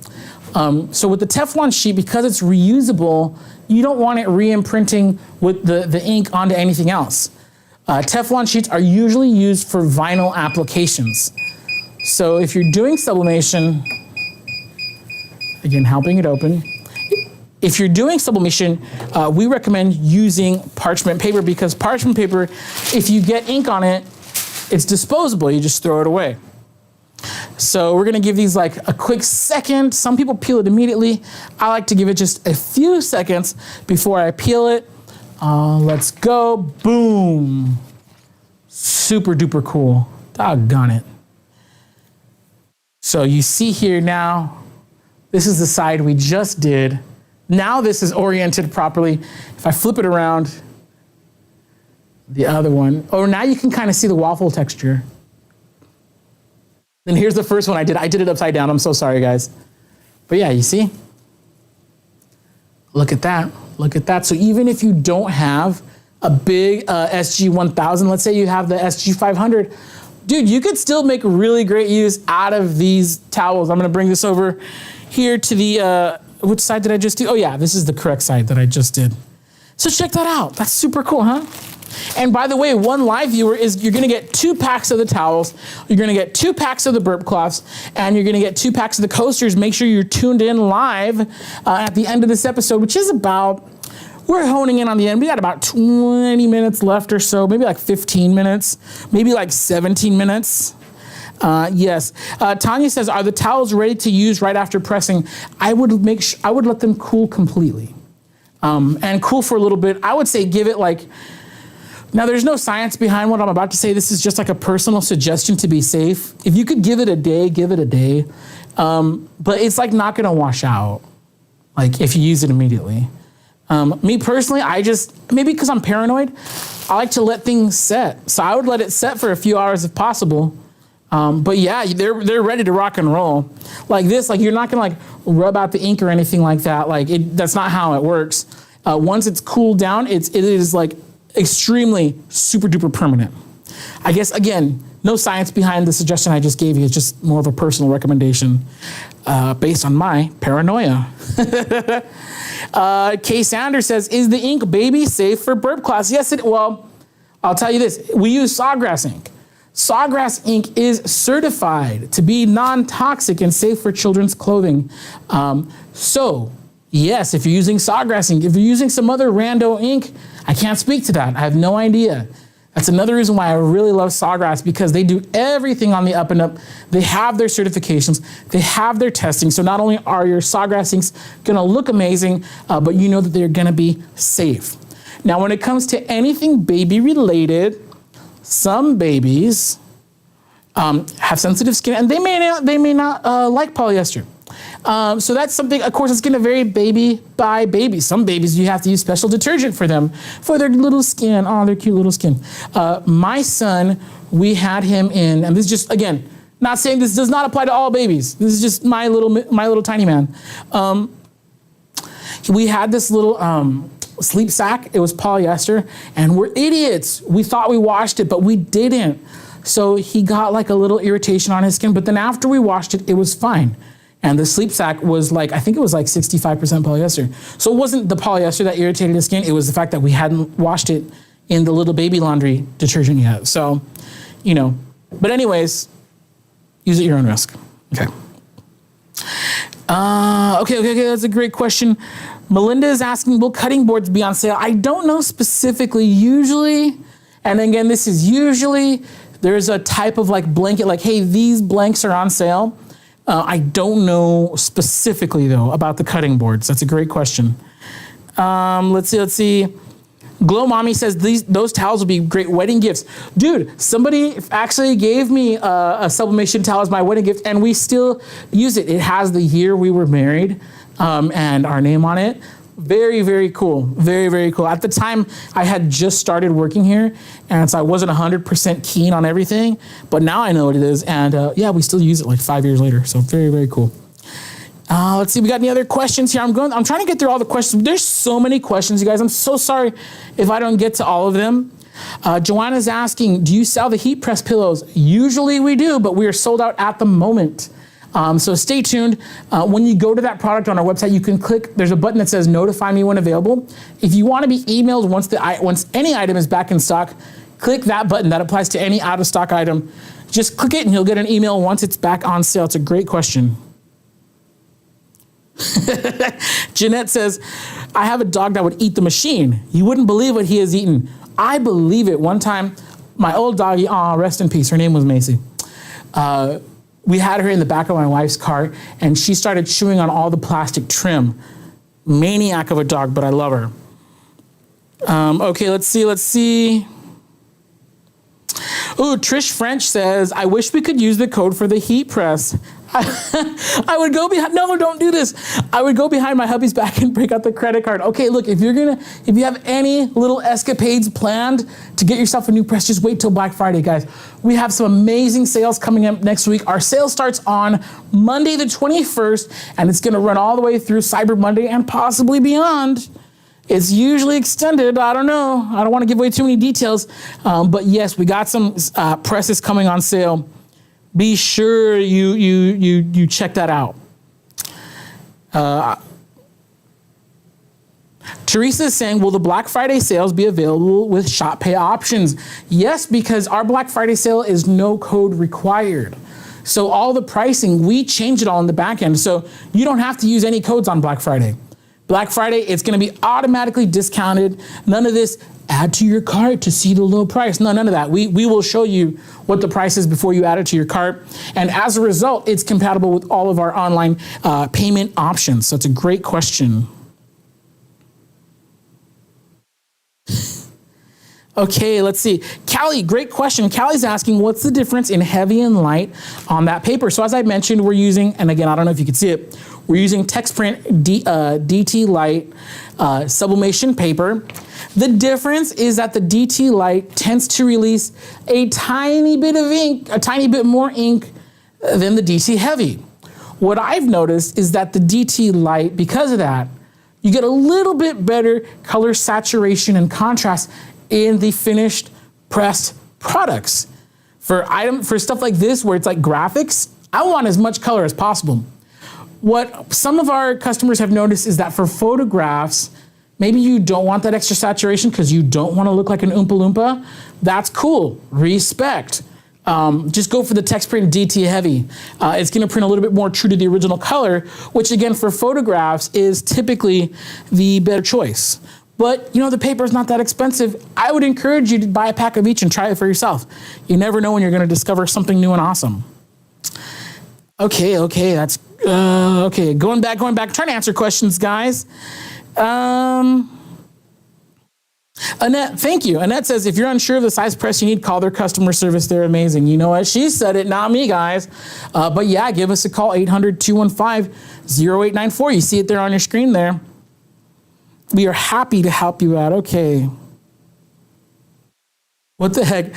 So with the Teflon sheet, because it's reusable, you don't want it re-imprinting with the ink onto anything else. Teflon sheets are usually used for vinyl applications. So if you're doing sublimation, again, helping it open. If you're doing sublimation, we recommend using parchment paper because parchment paper, if you get ink on it, it's disposable, you just throw it away. So we're gonna give these like a quick second. Some people peel it immediately. I like to give it just a few seconds before I peel it. Let's go, boom. Super duper cool, doggone it. So you see here now, this is the side we just did. Now this is oriented properly. If I flip it around, the other one, oh, now you can kind of see the waffle texture. Then here's the first one I did. I did it upside down. I'm so sorry, guys. But yeah, you see? Look at that. Look at that. So even if you don't have a big SG-1000, let's say you have the SG-500, dude, you could still make really great use out of these towels. I'm gonna bring this over here to the, which side did I just do? Oh yeah, this is the correct side that I just did. So check that out. That's super cool, huh? And by the way, one live viewer is you're gonna get 2 packs of the towels, you're gonna get 2 packs of the burp cloths, and you're gonna get 2 packs of the coasters. Make sure you're tuned in live at the end of this episode, which is about, we're honing in on the end. We got about 20 minutes left or so, maybe like 15 minutes, maybe like 17 minutes. Yes. Tanya says, are the towels ready to use right after pressing? I would let them cool completely. And cool for a little bit. I would say give it like, now there's no science behind what I'm about to say. This is just like a personal suggestion to be safe. If you could give it a day, give it a day. But it's like not gonna wash out, like if you use it immediately. Me personally, maybe because I'm paranoid, I like to let things set. So I would let it set for a few hours if possible. But yeah, they're ready to rock and roll. Like this, like you're not gonna like rub out the ink or anything like that. Like that's not how it works. Once it's cooled down, it is like extremely super duper permanent. I guess again, no science behind the suggestion I just gave you. It's just more of a personal recommendation based on my paranoia. Kay Sanders says, is the ink baby safe for burp cloths? Yes, well, I'll tell you this. We use Sawgrass ink. Sawgrass ink is certified to be non-toxic and safe for children's clothing. So Yes, if you're using Sawgrass ink, if you're using some other rando ink, I can't speak to that. I have no idea. That's another reason why I really love Sawgrass, because they do everything on the up and up. They have their certifications, they have their testing. So not only are your Sawgrass inks gonna look amazing, but you know that they're gonna be safe. Now, when it comes to anything baby related, some babies have sensitive skin, and they may not like polyester. So that's something, of course, it's going to vary baby by baby. Some babies, you have to use special detergent for them, for their little skin. Oh, their cute little skin. My son, we had him in, and this is just, again, not saying this does not apply to all babies. This is just my little tiny man. We had this little sleep sack. It was polyester, and we're idiots. We thought we washed it, but we didn't. So he got like a little irritation on his skin, but then after we washed it, it was fine. And the sleep sack was like, I think it was like 65% polyester. So it wasn't the polyester that irritated his skin, it was the fact that we hadn't washed it in the little baby laundry detergent yet. So, you know, but anyways, use at your own risk. Okay. Okay, that's a great question. Melinda is asking, will cutting boards be on sale? I don't know specifically, usually, and again, this is usually, there's a type of like blanket, like, hey, these blanks are on sale. I don't know specifically though about the cutting boards. That's a great question. Let's see. Glow Mommy says those towels will be great wedding gifts. Dude, somebody actually gave me a Sublimation towel as my wedding gift, and we still use it. It has the year we were married and our name on it. Very, very cool. Very, very cool. At the time, I had just started working here, and so I wasn't 100% keen on everything, but now I know what it is, and yeah, we still use it like 5 years later, so very, very cool. Let's see, we got any other questions here? I'm trying to get through all the questions. There's so many questions, you guys. I'm so sorry if I don't get to all of them. Joanna's asking, do you sell the heat press pillows? Usually we do, but we are sold out at the moment. So stay tuned. When you go to that product on our website, you can click, there's a button that says notify me when available. If you want to be emailed once any item is back in stock, click that button. That applies to any out of stock item. Just click it and you'll get an email once it's back on sale. It's a great question. Jeanette says, I have a dog that would eat the machine. You wouldn't believe what he has eaten. I believe it. One time, my old doggy, rest in peace, her name was Macy. We had her in the back of my wife's car, and she started chewing on all the plastic trim. Maniac of a dog, but I love her. Okay, let's see. Ooh, Trish French says, I wish we could use the code for the heat press. I would go behind, no, don't do this. I would go behind my hubby's back and break out the credit card. Okay, look, if you have any little escapades planned to get yourself a new press, just wait till Black Friday, guys. We have some amazing sales coming up next week. Our sale starts on Monday the 21st, and it's gonna run all the way through Cyber Monday and possibly beyond. It's usually extended. I don't know. I don't want to give away too many details. But yes, we got some presses coming on sale. Be sure you check that out. Teresa is saying, will the Black Friday sales be available with shop pay options? Yes, because our Black Friday sale is no code required. So all the pricing, we change it all in the back end. So you don't have to use any codes on Black Friday. Black Friday, it's going to be automatically discounted. None of this add to your cart to see the low price. No, none of that. We will show you what the price is before you add it to your cart. And as a result, it's compatible with all of our online payment options. So it's a great question. Okay, let's see. Callie, great question. Callie's asking, what's the difference in heavy and light on that paper? So as I mentioned, we're using, and again, I don't know if you can see it, we're using Texprint DT Light sublimation paper. The difference is that the DT Light tends to release a tiny bit of ink, a tiny bit more ink than the DT Heavy. What I've noticed is that the DT Light, because of that, you get a little bit better color saturation and contrast in the finished pressed products. For stuff like this, where it's like graphics, I want as much color as possible. What some of our customers have noticed is that for photographs, maybe you don't want that extra saturation because you don't want to look like an Oompa Loompa. That's cool, respect. just go for the text print DT heavy. It's gonna print a little bit more true to the original color, which again for photographs is typically the better choice. But you know, the paper is not that expensive. I would encourage you to buy a pack of each and try it for yourself. You never know when you're gonna discover something new and awesome. Okay, that's, okay, going back, trying to answer questions, guys. Annette, thank you. Annette says, if you're unsure of the size press you need, call their customer service. They're amazing. You know what? She said it, not me, guys. But yeah, give us a call, 800-215-0894. You see it there on your screen there. We are happy to help you out. Okay. What the heck?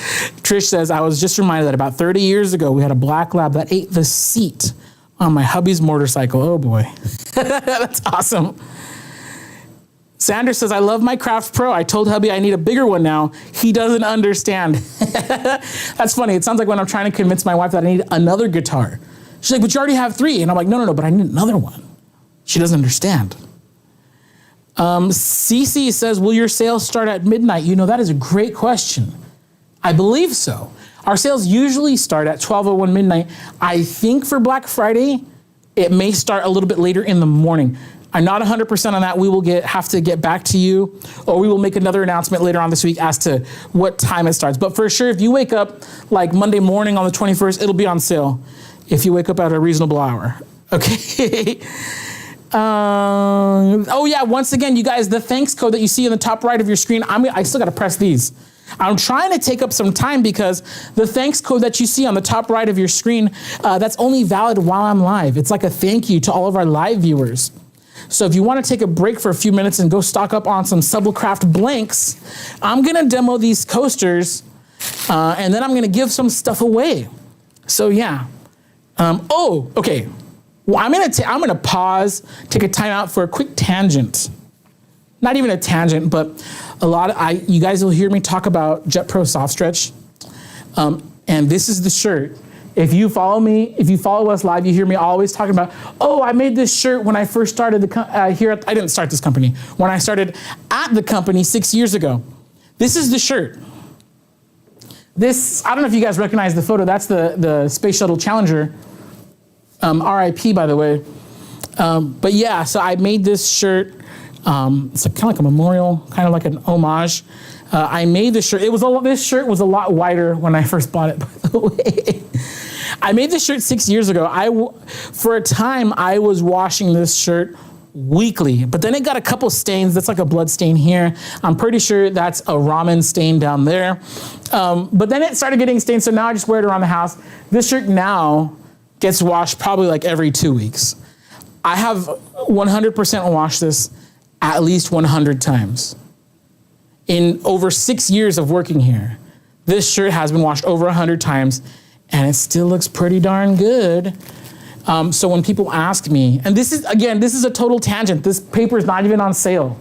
Trish says, I was just reminded that about 30 years ago, we had a black lab that ate the seat on my hubby's motorcycle. Oh boy. That's awesome. Sandra says, I love my Craft Pro. I told hubby I need a bigger one now. He doesn't understand. That's funny. It sounds like when I'm trying to convince my wife that I need another guitar. She's like, but you already have 3. And I'm like, no, but I need another one. She doesn't understand. Cece says, will your sales start at midnight? You know, that is a great question. I believe so. Our sales usually start at 12:01 midnight. I think for Black Friday, it may start a little bit later in the morning. I'm not 100% on that. We will have to get back to you, or we will make another announcement later on this week as to what time it starts. But for sure, if you wake up like Monday morning on the 21st, it'll be on sale if you wake up at a reasonable hour. Okay. Oh yeah, once again, you guys, the thanks code that you see in the top right of your screen, I still got to press these. I'm trying to take up some time because the thanks code that you see on the top right of your screen, that's only valid while I'm live. It's like a thank you to all of our live viewers. So if you want to take a break for a few minutes and go stock up on some Sublecraft blanks, I'm going to demo these coasters, and then I'm going to give some stuff away. So yeah. Okay. Well, I'm going to pause, take a time out for a quick tangent. Not even a tangent, but you guys will hear me talk about Jet Pro Soft Stretch. And this is the shirt. If you follow us live, you hear me always talking about, I made this shirt when I first started I didn't start this company. When I started at the company 6 years ago. This is the shirt. This, I don't know if you guys recognize the photo. That's the Space Shuttle Challenger. RIP, by the way. But yeah, so I made this shirt. It's kind of like a memorial, kind of like an homage. I made this shirt. This shirt was a lot wider when I first bought it, by the way. I made this shirt 6 years ago. For a time, I was washing this shirt weekly, but then it got a couple stains. That's like a blood stain here. I'm pretty sure that's a ramen stain down there. But then it started getting stained, so now I just wear it around the house. This shirt now gets washed probably like every 2 weeks. I have 100% washed this at least 100 times. In over 6 years of working here, this shirt has been washed over 100 times, and it still looks pretty darn good. So when people ask me, and this is a total tangent. This paper is not even on sale,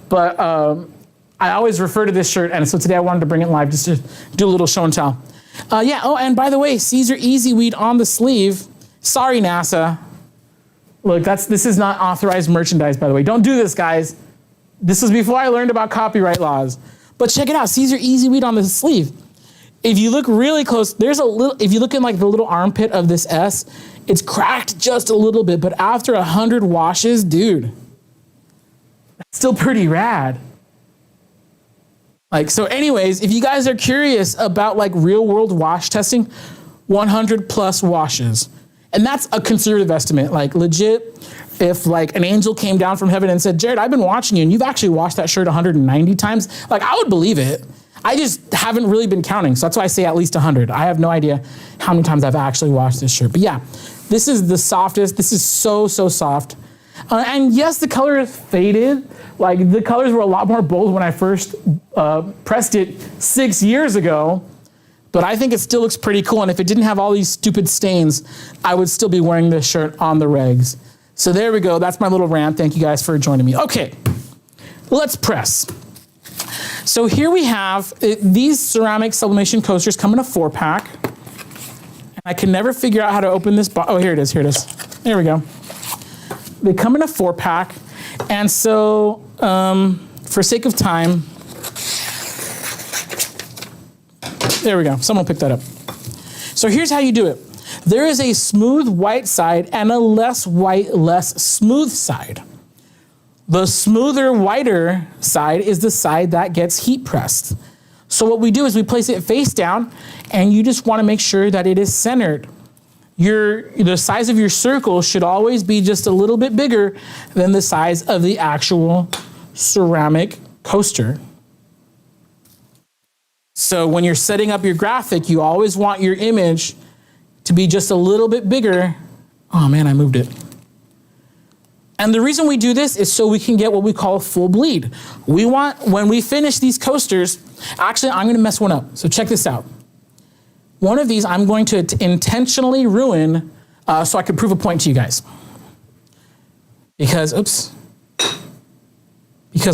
but I always refer to this shirt, and so today I wanted to bring it live just to do a little show and tell. And by the way, Caesar Easy Weed on the sleeve. Sorry, NASA. Look, this is not authorized merchandise, by the way. Don't do this, guys. This was before I learned about copyright laws. But check it out, Caesar Easy Weed on the sleeve. If you look really close, if you look in like the little armpit of this S, it's cracked just a little bit, but after 100 washes, dude, that's still pretty rad. So anyways, if you guys are curious about like real world wash testing, 100 plus washes. And that's a conservative estimate. Like legit, if like an angel came down from heaven and said, Jared, I've been watching you and you've actually washed that shirt 190 times, like I would believe it. I just haven't really been counting. So that's why I say at least 100. I have no idea how many times I've actually washed this shirt. But yeah, this is the softest. This is so, so soft. And yes, the color is faded. Like the colors were a lot more bold when I first pressed it 6 years ago. But I think it still looks pretty cool. And if it didn't have all these stupid stains, I would still be wearing this shirt on the regs. So there we go. That's my little rant. Thank you guys for joining me. Okay, let's press. So here we have these ceramic sublimation coasters come in a 4-pack. And I can never figure out how to open this box. Oh, here it is. There we go. They come in a 4-pack. And so for sake of time, there we go. Someone picked that up. So here's how you do it. There is a smooth white side and a less white, less smooth side. The smoother, whiter side is the side that gets heat pressed. So what we do is we place it face down, and you just want to make sure that it is centered. The size of your circle should always be just a little bit bigger than the size of the actual ceramic coaster. So when you're setting up your graphic, you always want your image to be just a little bit bigger. Oh man, I moved it. And the reason we do this is so we can get what we call a full bleed. We want, when we finish these coasters, actually I'm gonna mess one up. So check this out. One of these I'm going to intentionally ruin so I can prove a point to you guys. Because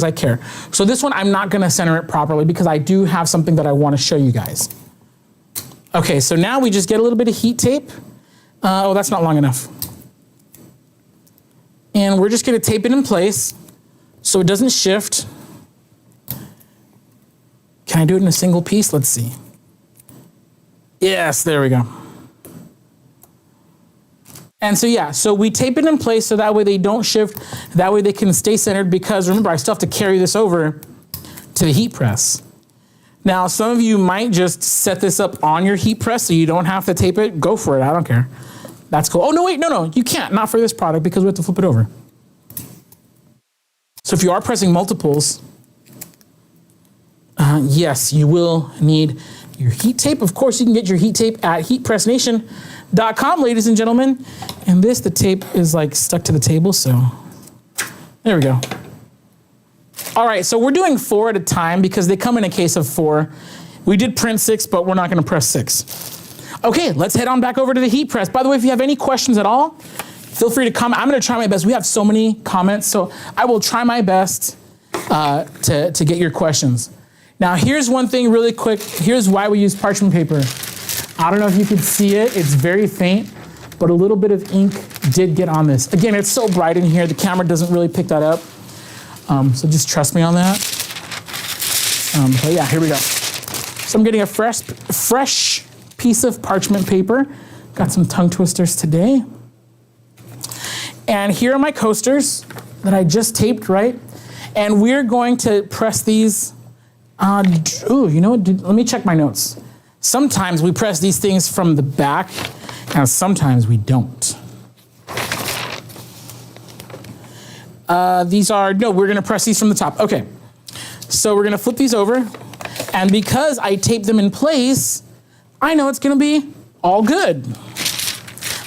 I care. So this one, I'm not gonna center it properly because I do have something that I wanna show you guys. Okay, so now we just get a little bit of heat tape. Oh, that's not long enough. And we're just gonna tape it in place so it doesn't shift. Can I do it in a single piece? Let's see. Yes, there we go. And so yeah, so we tape it in place so that way they don't shift, that way they can stay centered, because remember, I still have to carry this over to the heat press. Now, some of you might just set this up on your heat press so you don't have to tape it. Go for it, I don't care. That's cool. Oh, no, wait, no, you can't, not for this product because we have to flip it over. So if you are pressing multiples, yes, you will need your heat tape. Of course, you can get your heat tape at heatpressnation.com, ladies and gentlemen. And the tape is like stuck to the table, so there we go. All right, so we're doing 4 at a time because they come in a case of 4. We did print 6, but we're not gonna press 6. Okay, let's head on back over to the heat press. By the way, if you have any questions at all, feel free to comment. I'm gonna try my best. We have so many comments, so I will try my best to get your questions. Now, here's one thing really quick. Here's why we use parchment paper. I don't know if you can see it. It's very faint, but a little bit of ink did get on this. Again, it's so bright in here, the camera doesn't really pick that up. So just trust me on that. But yeah, here we go. So I'm getting a fresh piece of parchment paper. Got some tongue twisters today. And here are my coasters that I just taped, right? And we're going to press these. You know what? Let me check my notes. Sometimes we press these things from the back, and sometimes we don't. We're gonna press these from the top. Okay, so we're gonna flip these over, and because I taped them in place, I know it's gonna be all good.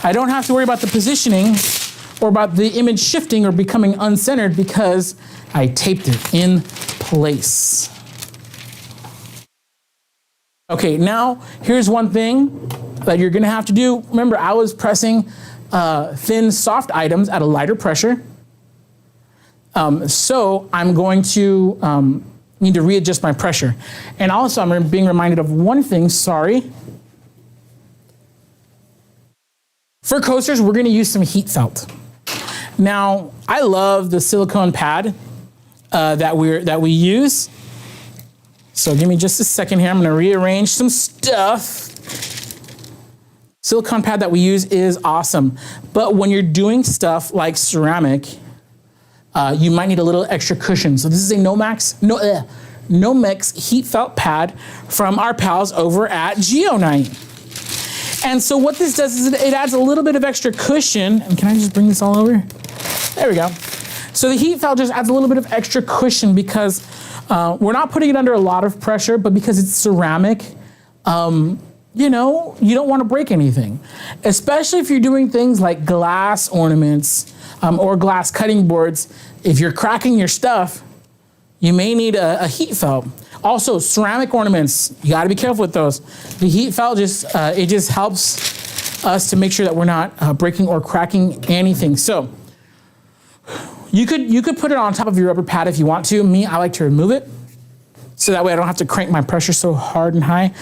I don't have to worry about the positioning or about the image shifting or becoming uncentered because I taped it in place. Okay, now here's one thing that you're gonna have to do. Remember, I was pressing thin, soft items at a lighter pressure. So I'm going to need to readjust my pressure. And also I'm being reminded of one thing, sorry. For coasters, we're gonna use some heat felt. Now, I love the silicone pad that we use. So give me just a second here. I'm gonna rearrange some stuff. Silicone pad that we use is awesome. But when you're doing stuff like ceramic, you might need a little extra cushion. So this is a Nomex heat felt pad from our pals over at Geonite. And so what this does is it adds a little bit of extra cushion. And can I just bring this all over? There we go. So the heat felt just adds a little bit of extra cushion because we're not putting it under a lot of pressure, but because it's ceramic, you know, you don't want to break anything. Especially if you're doing things like glass ornaments or glass cutting boards. If you're cracking your stuff, you may need a heat felt. Also, ceramic ornaments, you got to be careful with those. The heat felt it just helps us to make sure that we're not breaking or cracking anything. So you could put it on top of your rubber pad if you want to. Me, I like to remove it so that way I don't have to crank my pressure so hard and high.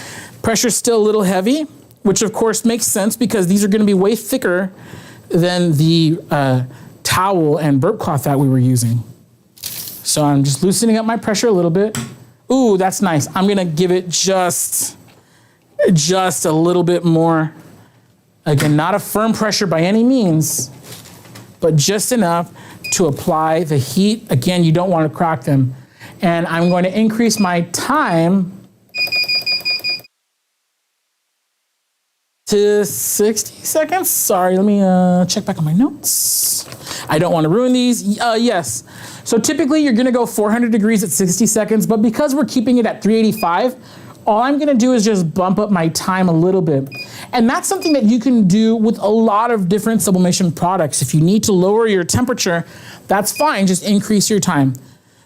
Pressure's still a little heavy, which of course makes sense because these are going to be way thicker than the towel and burp cloth that we were using. So I'm just loosening up my pressure a little bit. Ooh, that's nice. I'm gonna give it just just a little bit more. Again, not a firm pressure by any means, but just enough to apply the heat. Again, you don't want to crack them. And I'm going to increase my time to 60 seconds. Sorry, let me check back on my notes. I don't want to ruin these. Yes. So typically you're going to go 400 degrees at 60 seconds, but because we're keeping it at 385, all I'm going to do is just bump up my time a little bit. And that's something that you can do with a lot of different sublimation products. If you need to lower your temperature, that's fine. Just increase your time.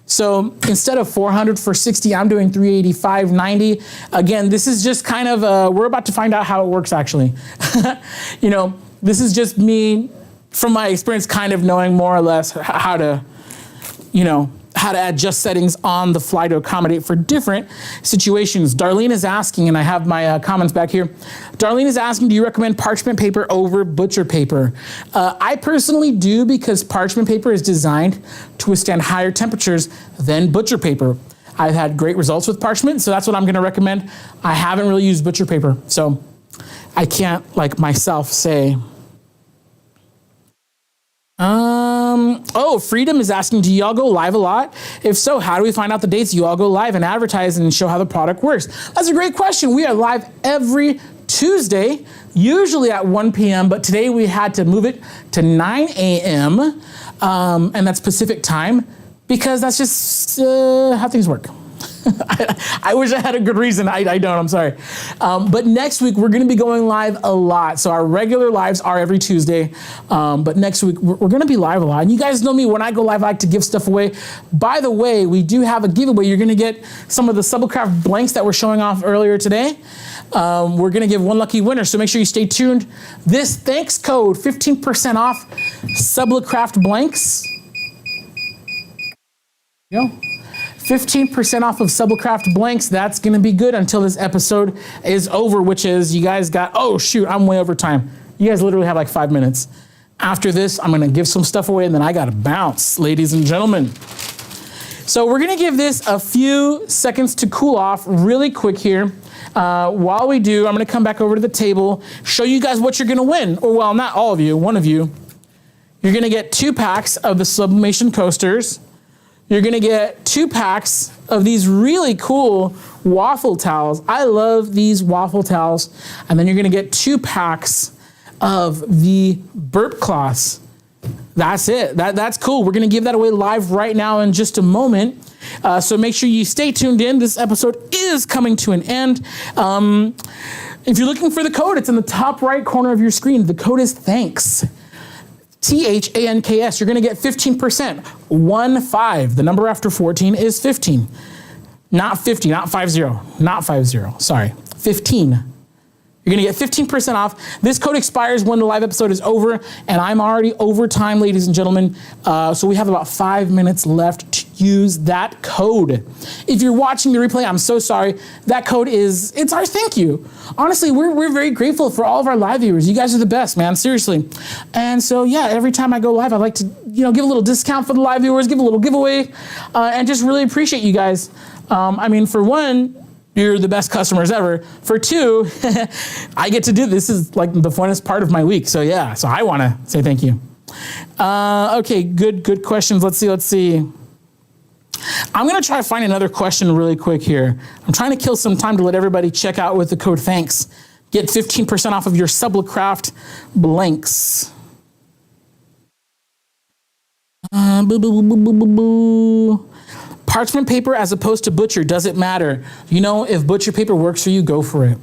So instead of 400 for 60, I'm doing 385, 90. Again, this is just kind of, we're about to find out how it works actually. You know, this is just me, from my experience, kind of knowing more or less how to, you know, how to adjust settings on the fly to accommodate for different situations. Darlene is asking, and I have my comments back here. Darlene is asking, do you recommend parchment paper over butcher paper? I personally do, because parchment paper is designed to withstand higher temperatures than butcher paper. I've had great results with parchment, so that's what I'm gonna recommend. I haven't really used butcher paper, so I can't, like myself, say. Oh, Freedom is asking, do y'all go live a lot? If so, how do we find out the dates you all go live and advertise and show how the product works? That's a great question. We are live every Tuesday, usually at 1 p.m., but today we had to move it to 9 a.m., and that's Pacific time, because that's just how things work. I wish I had a good reason. I don't, I'm sorry. But next week, we're going to be going live a lot. So our regular lives are every Tuesday. But next week, we're going to be live a lot. And you guys know me, when I go live, I like to give stuff away. By the way, we do have a giveaway. You're going to get some of the Sublicraft blanks that we're showing off earlier today. We're going to give one lucky winner. So make sure you stay tuned. This thanks code, 15% off Sublicraft blanks. There you go. 15% off of Sublicraft blanks. That's going to be good until this episode is over, which is, you guys got, oh shoot, I'm way over time. You guys literally have like 5 minutes. After this, I'm going to give some stuff away and then I got to bounce, ladies and gentlemen. So we're going to give this a few seconds to cool off really quick here. While we do, I'm going to come back over to the table, show you guys what you're going to win. Or well, not all of you, one of you. You're going to get 2 packs of the Sublimation coasters. You're gonna get 2 packs of these really cool waffle towels. I love these waffle towels. And then you're gonna get 2 packs of the burp cloths. That's it, that's cool. We're gonna give that away live right now in just a moment. So make sure you stay tuned in. This episode is coming to an end. If you're looking for the code, it's in the top right corner of your screen. The code is THANKS. THANKS, you're going to get 15%. 15. The number after 14 is 15. Not 50, not 50, not 50. Sorry, 15. You're going to get 15% off. This code expires when the live episode is over, and I'm already over time, ladies and gentlemen. So we have about 5 minutes left to use that code. If you're watching the replay, I'm so sorry. That code is, it's our thank you. Honestly, we're very grateful for all of our live viewers. You guys are the best, man, seriously. And so, yeah, every time I go live, I like to, you know, give a little discount for the live viewers, give a little giveaway, and just really appreciate you guys. I mean, for one, you're the best customers ever. For 2, I get to do this. Is like the funnest part of my week. So yeah, so I want to say thank you. Okay, good questions. Let's see. I'm going to try to find another question really quick here. I'm trying to kill some time to let everybody check out with the code THANKS. Get 15% off of your Sublicraft blanks. Parchment paper as opposed to butcher, does it matter? You know, if butcher paper works for you, go for it.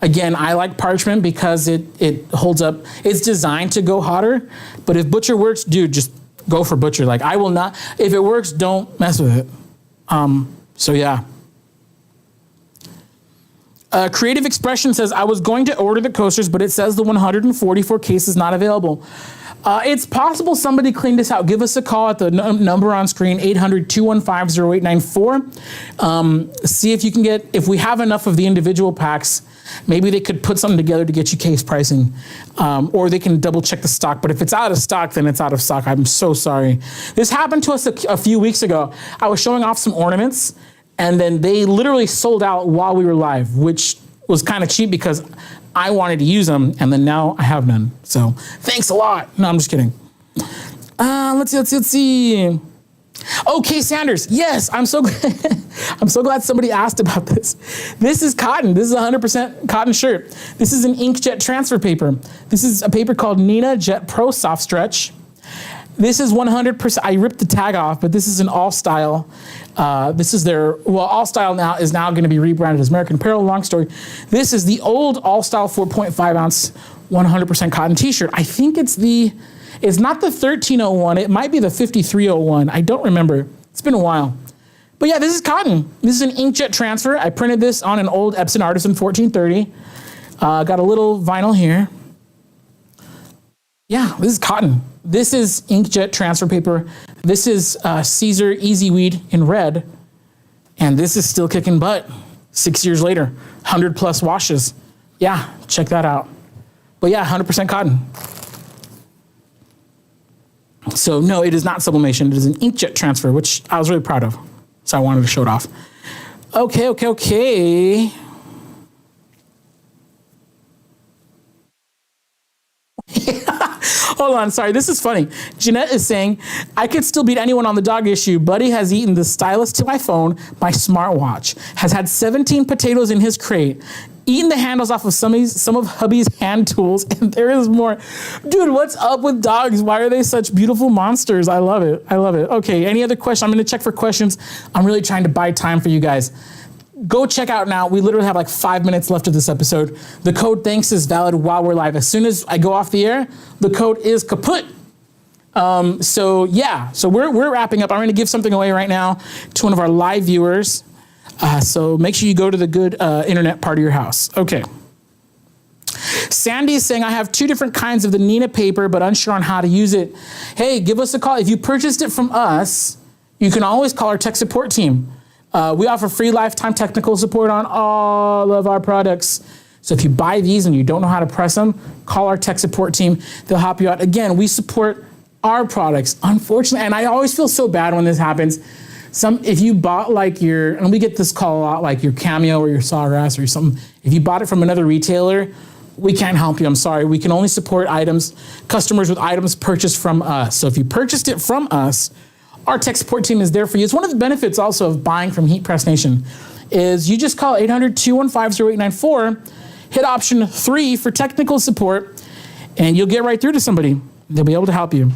Again, I like parchment because it holds up. It's designed to go hotter, but if butcher works, dude, just go for butcher. Like, I will not, if it works, don't mess with it. So yeah. Creative Expression says, I was going to order the coasters, but it says the 144 case is not available. It's possible somebody cleaned this out. Give us a call at the number on screen, 800-215-0894. See if you can get, if we have enough of the individual packs, maybe they could put something together to get you case pricing, or they can double check the stock. But if it's out of stock, then it's out of stock. I'm so sorry. This happened to us a few weeks ago. I was showing off some ornaments, and then they literally sold out while we were live, which was kind of cheap because I wanted to use them, and then now I have none. So thanks a lot. No, I'm just kidding. Let's see. Okay, Sanders. Yes, I'm so glad. I'm so glad somebody asked about this. This is cotton. This is 100% cotton shirt. This is an inkjet transfer paper. This is a paper called Nina Jet Pro Soft Stretch. This is 100%. I ripped the tag off, but this is an All Style. This is their, All Style now is going to be rebranded as American Apparel. Long story. This is the old All Style 4.5 ounce 100% cotton t-shirt. I think it's not the 1301. It might be the 5301. I don't remember. It's been a while. But yeah, this is cotton. This is an inkjet transfer. I printed this on an old Epson Artisan 1430. Got a little vinyl here. Yeah, this is cotton. This is inkjet transfer paper. This is Caesar Easy Weed in red. And this is still kicking butt 6 years later. 100 plus washes. Yeah, check that out. But yeah, 100% cotton. So no, it is not sublimation. It is an inkjet transfer, which I was really proud of. So I wanted to show it off. Okay. Hold on, sorry, this is funny. Jeanette is saying, I could still beat anyone on the dog issue. Buddy has eaten the stylus to my phone, my smartwatch, has had 17 potatoes in his crate, eaten the handles off of some of hubby's hand tools, and there is more. Dude, what's up with dogs? Why are they such beautiful monsters? I love it. I love it. Okay, any other questions? I'm going to check for questions. I'm really trying to buy time for you guys. Go check out now. We literally have like 5 minutes left of this episode. The code thanks is valid while we're live. As soon as I go off the air, the code is kaput. So we're wrapping up. I'm going to give something away right now to one of our live viewers. So make sure you go to the good internet part of your house. Okay. Sandy is saying, I have 2 different kinds of the Nina paper, but unsure on how to use it. Hey, give us a call. If you purchased it from us, you can always call our tech support team. We offer free lifetime technical support on all of our products. So if you buy these and you don't know how to press them, call our tech support team. They'll help you out. Again, we support our products. Unfortunately, and I always feel so bad when this happens. If you bought and we get this call a lot, like your Cameo or your Sawgrass or something, if you bought it from another retailer, we can't help you. I'm sorry. We can only support customers with items purchased from us. So if you purchased it from us, our tech support team is there for you. It's one of the benefits also of buying from Heat Press Nation is you just call 800-215-0894, hit option 3 for technical support, and you'll get right through to somebody. They'll be able to help you.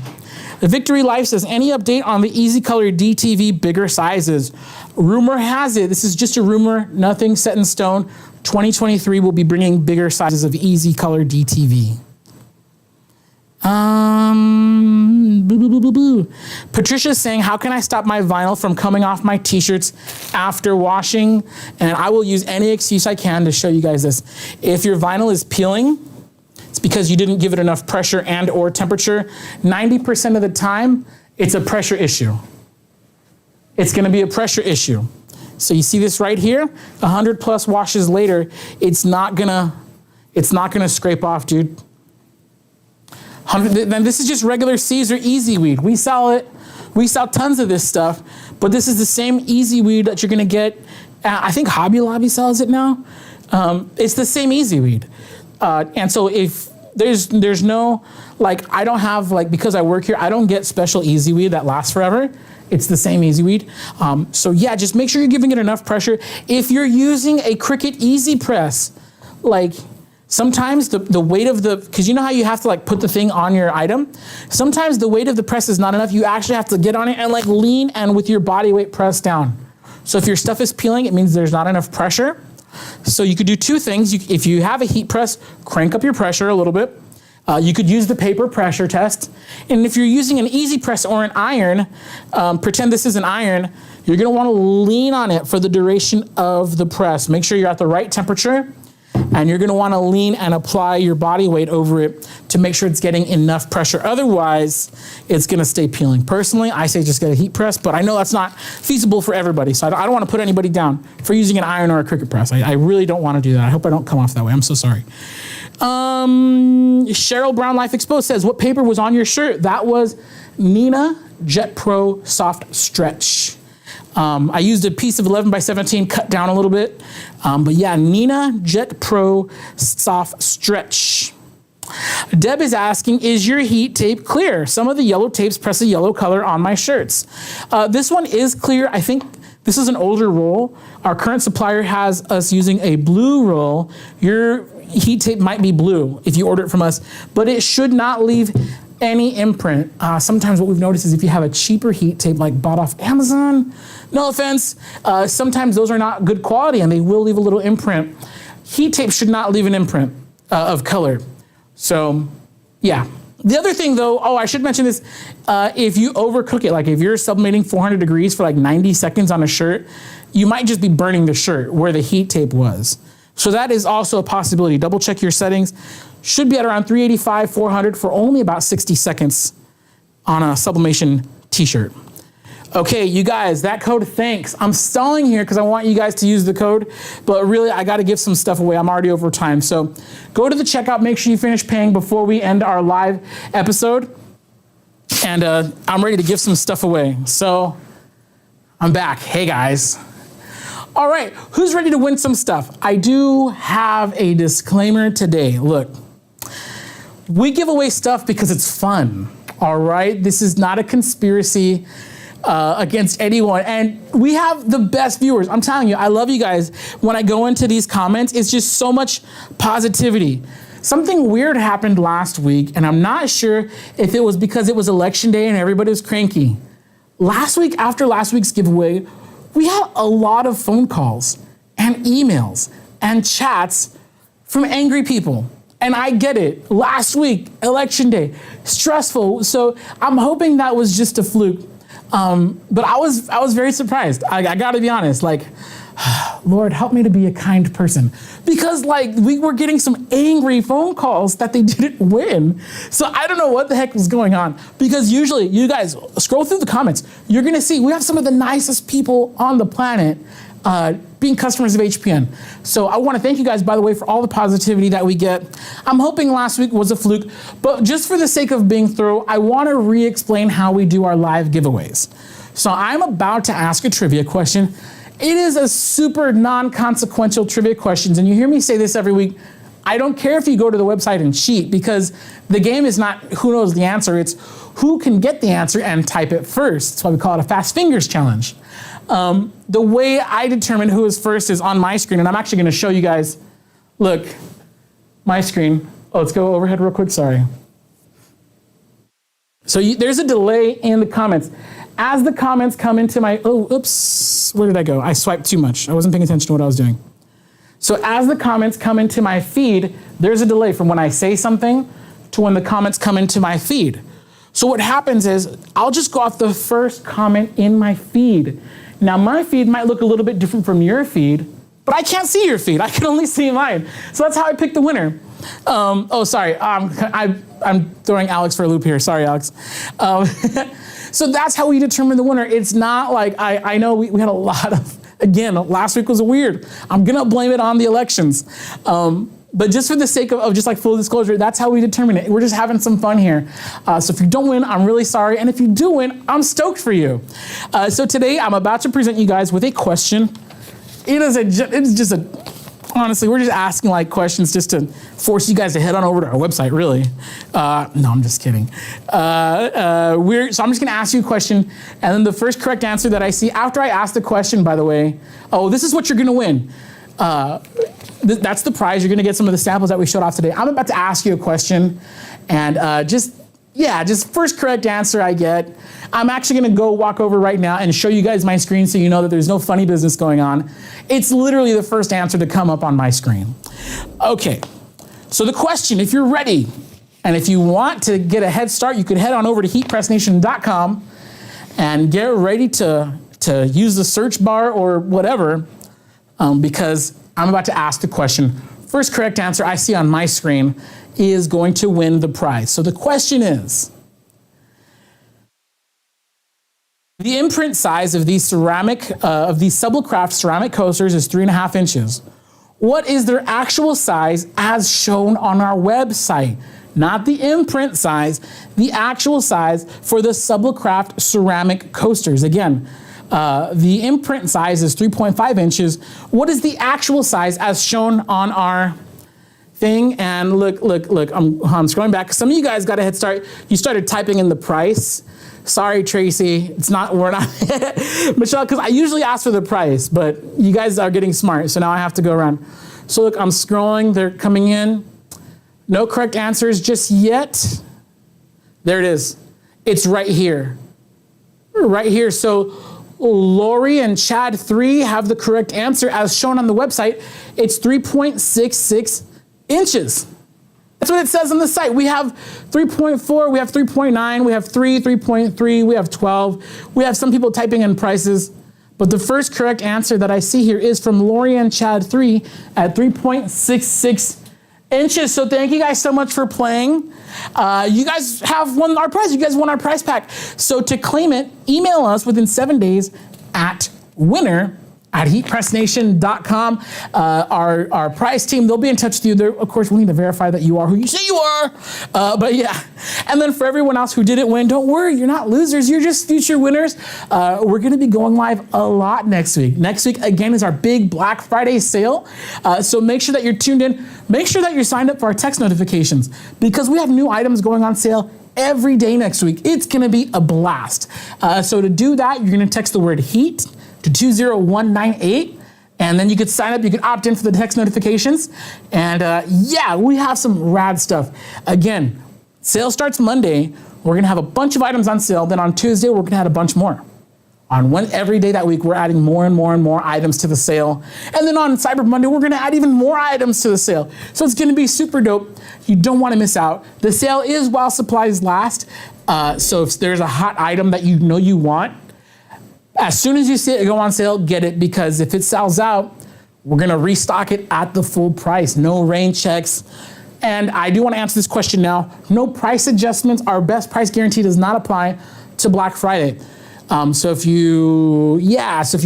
The Victory Life says, any update on the Easy Color DTV bigger sizes? Rumor has it, this is just a rumor, nothing set in stone. 2023 will be bringing bigger sizes of Easy Color DTV. Patricia's saying, how can I stop my vinyl from coming off my t-shirts after washing? And I will use any excuse I can to show you guys this. If your vinyl is peeling, it's because you didn't give it enough pressure and or temperature. 90% of the time, it's a pressure issue. It's gonna be a pressure issue. So you see this right here, 100 plus washes later, it's not gonna scrape off, dude. Then this is just regular Caesar Easy Weed. We sell tons of this stuff, but this is the same Easy Weed that you're gonna get. I think Hobby Lobby sells it now. It's the same Easy Weed. And so if there's no, I don't have, because I work here, I don't get special Easy Weed that lasts forever. It's the same Easy Weed. So yeah, just make sure you're giving it enough pressure. If you're using a Cricut Easy Press, sometimes the weight of because you know how you have to put the thing on your item? Sometimes the weight of the press is not enough. You actually have to get on it and lean and with your body weight press down. So if your stuff is peeling, it means there's not enough pressure. So you could do 2 things. If you have a heat press, crank up your pressure a little bit. You could use the paper pressure test. And if you're using an Easy Press or an iron, pretend this is an iron, you're gonna wanna lean on it for the duration of the press. Make sure you're at the right temperature, and you're gonna wanna lean and apply your body weight over it to make sure it's getting enough pressure. Otherwise, it's gonna stay peeling. Personally, I say just get a heat press, but I know that's not feasible for everybody, so I don't wanna put anybody down for using an iron or a Cricut press. I really don't wanna do that. I hope I don't come off that way. I'm so sorry. Cheryl Brown Life Exposed says, what paper was on your shirt? That was Nina Jet Pro Soft Stretch. I used a piece of 11 by 17, cut down a little bit. But yeah, Nina Jet Pro Soft Stretch. Deb is asking, is your heat tape clear? Some of the yellow tapes press a yellow color on my shirts. This one is clear. I think this is an older roll. Our current supplier has us using a blue roll. Your heat tape might be blue if you order it from us, but it should not leave any imprint. Sometimes what we've noticed is if you have a cheaper heat tape like bought off Amazon, no offense, sometimes those are not good quality and they will leave a little imprint. Heat tape should not leave an imprint of color. So yeah. The other thing though, I should mention this, if you overcook it, like if you're sublimating 400 degrees for like 90 seconds on a shirt, you might just be burning the shirt where the heat tape was. So that is also a possibility. Double check your settings. Should be at around 385, 400 for only about 60 seconds on a sublimation t-shirt. Okay, you guys, that code, thanks. I'm stalling here because I want you guys to use the code, but really I got to give some stuff away. I'm already over time. So go to the checkout, make sure you finish paying before we end our live episode. And I'm ready to give some stuff away. So I'm back. Hey guys. All right, who's ready to win some stuff? I do have a disclaimer today. Look, we give away stuff because it's fun. All right, this is not a conspiracy against anyone. And we have the best viewers. I'm telling you, I love you guys. When I go into these comments, it's just so much positivity. Something weird happened last week, and I'm not sure if it was because it was election day and everybody was cranky. Last week, after last week's giveaway, we had a lot of phone calls and emails and chats from angry people. And I get it. Last week, election day, stressful. So I'm hoping that was just a fluke. But I was very surprised. I gotta be honest, like, Lord, help me to be a kind person. Because like we were getting some angry phone calls that they didn't win. So I don't know what the heck was going on. Because usually, you guys, scroll through the comments, you're gonna see we have some of the nicest people on the planet being customers of HPN. So I wanna thank you guys, by the way, for all the positivity that we get. I'm hoping last week was a fluke, but just for the sake of being thorough, I wanna re-explain how we do our live giveaways. So I'm about to ask a trivia question. It is a super non-consequential trivia questions, and you hear me say this every week. I don't care if you go to the website and cheat, because the game is not who knows the answer, it's who can get the answer and type it first. That's why we call it a fast fingers challenge. The way I determine who is first is on my screen, and I'm actually gonna show you guys, look, my screen. Oh, let's go overhead real quick, sorry. So there's a delay in the comments. As the comments come into my, oops, where did I go? I swiped too much. I wasn't paying attention to what I was doing. So as the comments come into my feed, there's a delay from when I say something to when the comments come into my feed. So what happens is I'll just go off the first comment in my feed. Now my feed might look a little bit different from your feed, but I can't see your feed. I can only see mine. So that's how I pick the winner. Sorry, I'm throwing Alex for a loop here. Sorry, Alex. So that's how we determine the winner. It's not like, I know we had a lot of, again, last week was weird. I'm gonna blame it on the elections. But just for the sake of just like full disclosure, that's how we determine it. We're just having some fun here. So if you don't win, I'm really sorry. And if you do win, I'm stoked for you. So today I'm about to present you guys with a question. Honestly, we're just asking like questions just to force you guys to head on over to our website, really. No, I'm just kidding. So I'm just gonna ask you a question, and then the first correct answer that I see, after I ask the question, by the way, this is what you're gonna win. That's the prize. You're gonna get some of the samples that we showed off today. I'm about to ask you a question, and just first correct answer I get. I'm actually gonna go walk over right now and show you guys my screen so you know that there's no funny business going on. It's literally the first answer to come up on my screen. Okay, so the question, if you're ready, and if you want to get a head start, you could head on over to heatpressnation.com and get ready to use the search bar or whatever, because I'm about to ask the question. First correct answer I see on my screen is going to win the prize. So the question is, the imprint size of these Sublicraft ceramic coasters is 3.5 inches. What is their actual size as shown on our website? Not the imprint size, the actual size for the Sublicraft ceramic coasters. Again, The imprint size is 3.5 inches. What is the actual size as shown on our thing? And look, I'm scrolling back. Some of you guys got a head start. You started typing in the price. Sorry, Tracy, we're not, Michelle, because I usually ask for the price, but you guys are getting smart, so now I have to go around. So look, I'm scrolling, they're coming in. No correct answers just yet. There it is. It's right here. Right here. So Lori and Chad 3 have the correct answer as shown on the website. It's 3.66 inches. That's what it says on the site. We have 3.4, we have 3.9, we have 3, 3.3, we have 12. We have some people typing in prices, but the first correct answer that I see here is from Lori and Chad 3 at 3.66 inches. So thank you guys so much for playing. You guys have won our prize. You guys won our prize pack. So to claim it, email us within 7 days at winner@heatpressnation.com. Our prize team, they'll be in touch with you. Of course, we need to verify that you are who you say you are. But yeah. And then for everyone else who didn't win, don't worry, you're not losers. You're just future winners. We're going to be going live a lot next week. Next week, again, is our big Black Friday sale. So make sure that you're tuned in. Make sure that you're signed up for our text notifications because we have new items going on sale every day next week. It's going to be a blast. So to do that, you're going to text the word HEAT to 20198, and then you could sign up, you could opt in for the text notifications, and yeah, we have some rad stuff. Again, sale starts Monday, we're gonna have a bunch of items on sale, then on Tuesday, we're gonna add a bunch more. Every day that week, we're adding more and more and more items to the sale, and then on Cyber Monday, we're gonna add even more items to the sale. So it's gonna be super dope. You don't wanna miss out. The sale is while supplies last, so if there's a hot item that you know you want, as soon as you see it go on sale, get it, because if it sells out, we're gonna restock it at the full price. No rain checks. And I do wanna answer this question now. No price adjustments. Our best price guarantee does not apply to Black Friday. So if you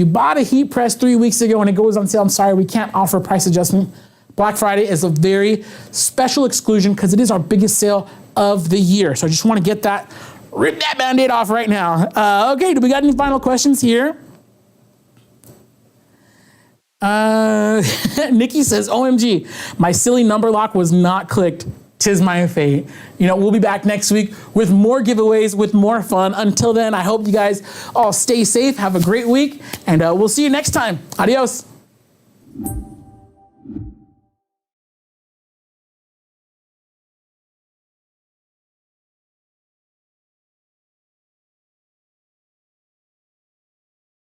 bought a heat press 3 weeks ago and it goes on sale, I'm sorry, we can't offer a price adjustment. Black Friday is a very special exclusion because it is our biggest sale of the year. So I just wanna get that, rip that Band-Aid off right now. Okay, do we got any final questions here? Nikki says, OMG, my silly number lock was not clicked. 'Tis my fate. We'll be back next week with more giveaways, with more fun. Until then, I hope you guys all stay safe, have a great week, and we'll see you next time. Adios.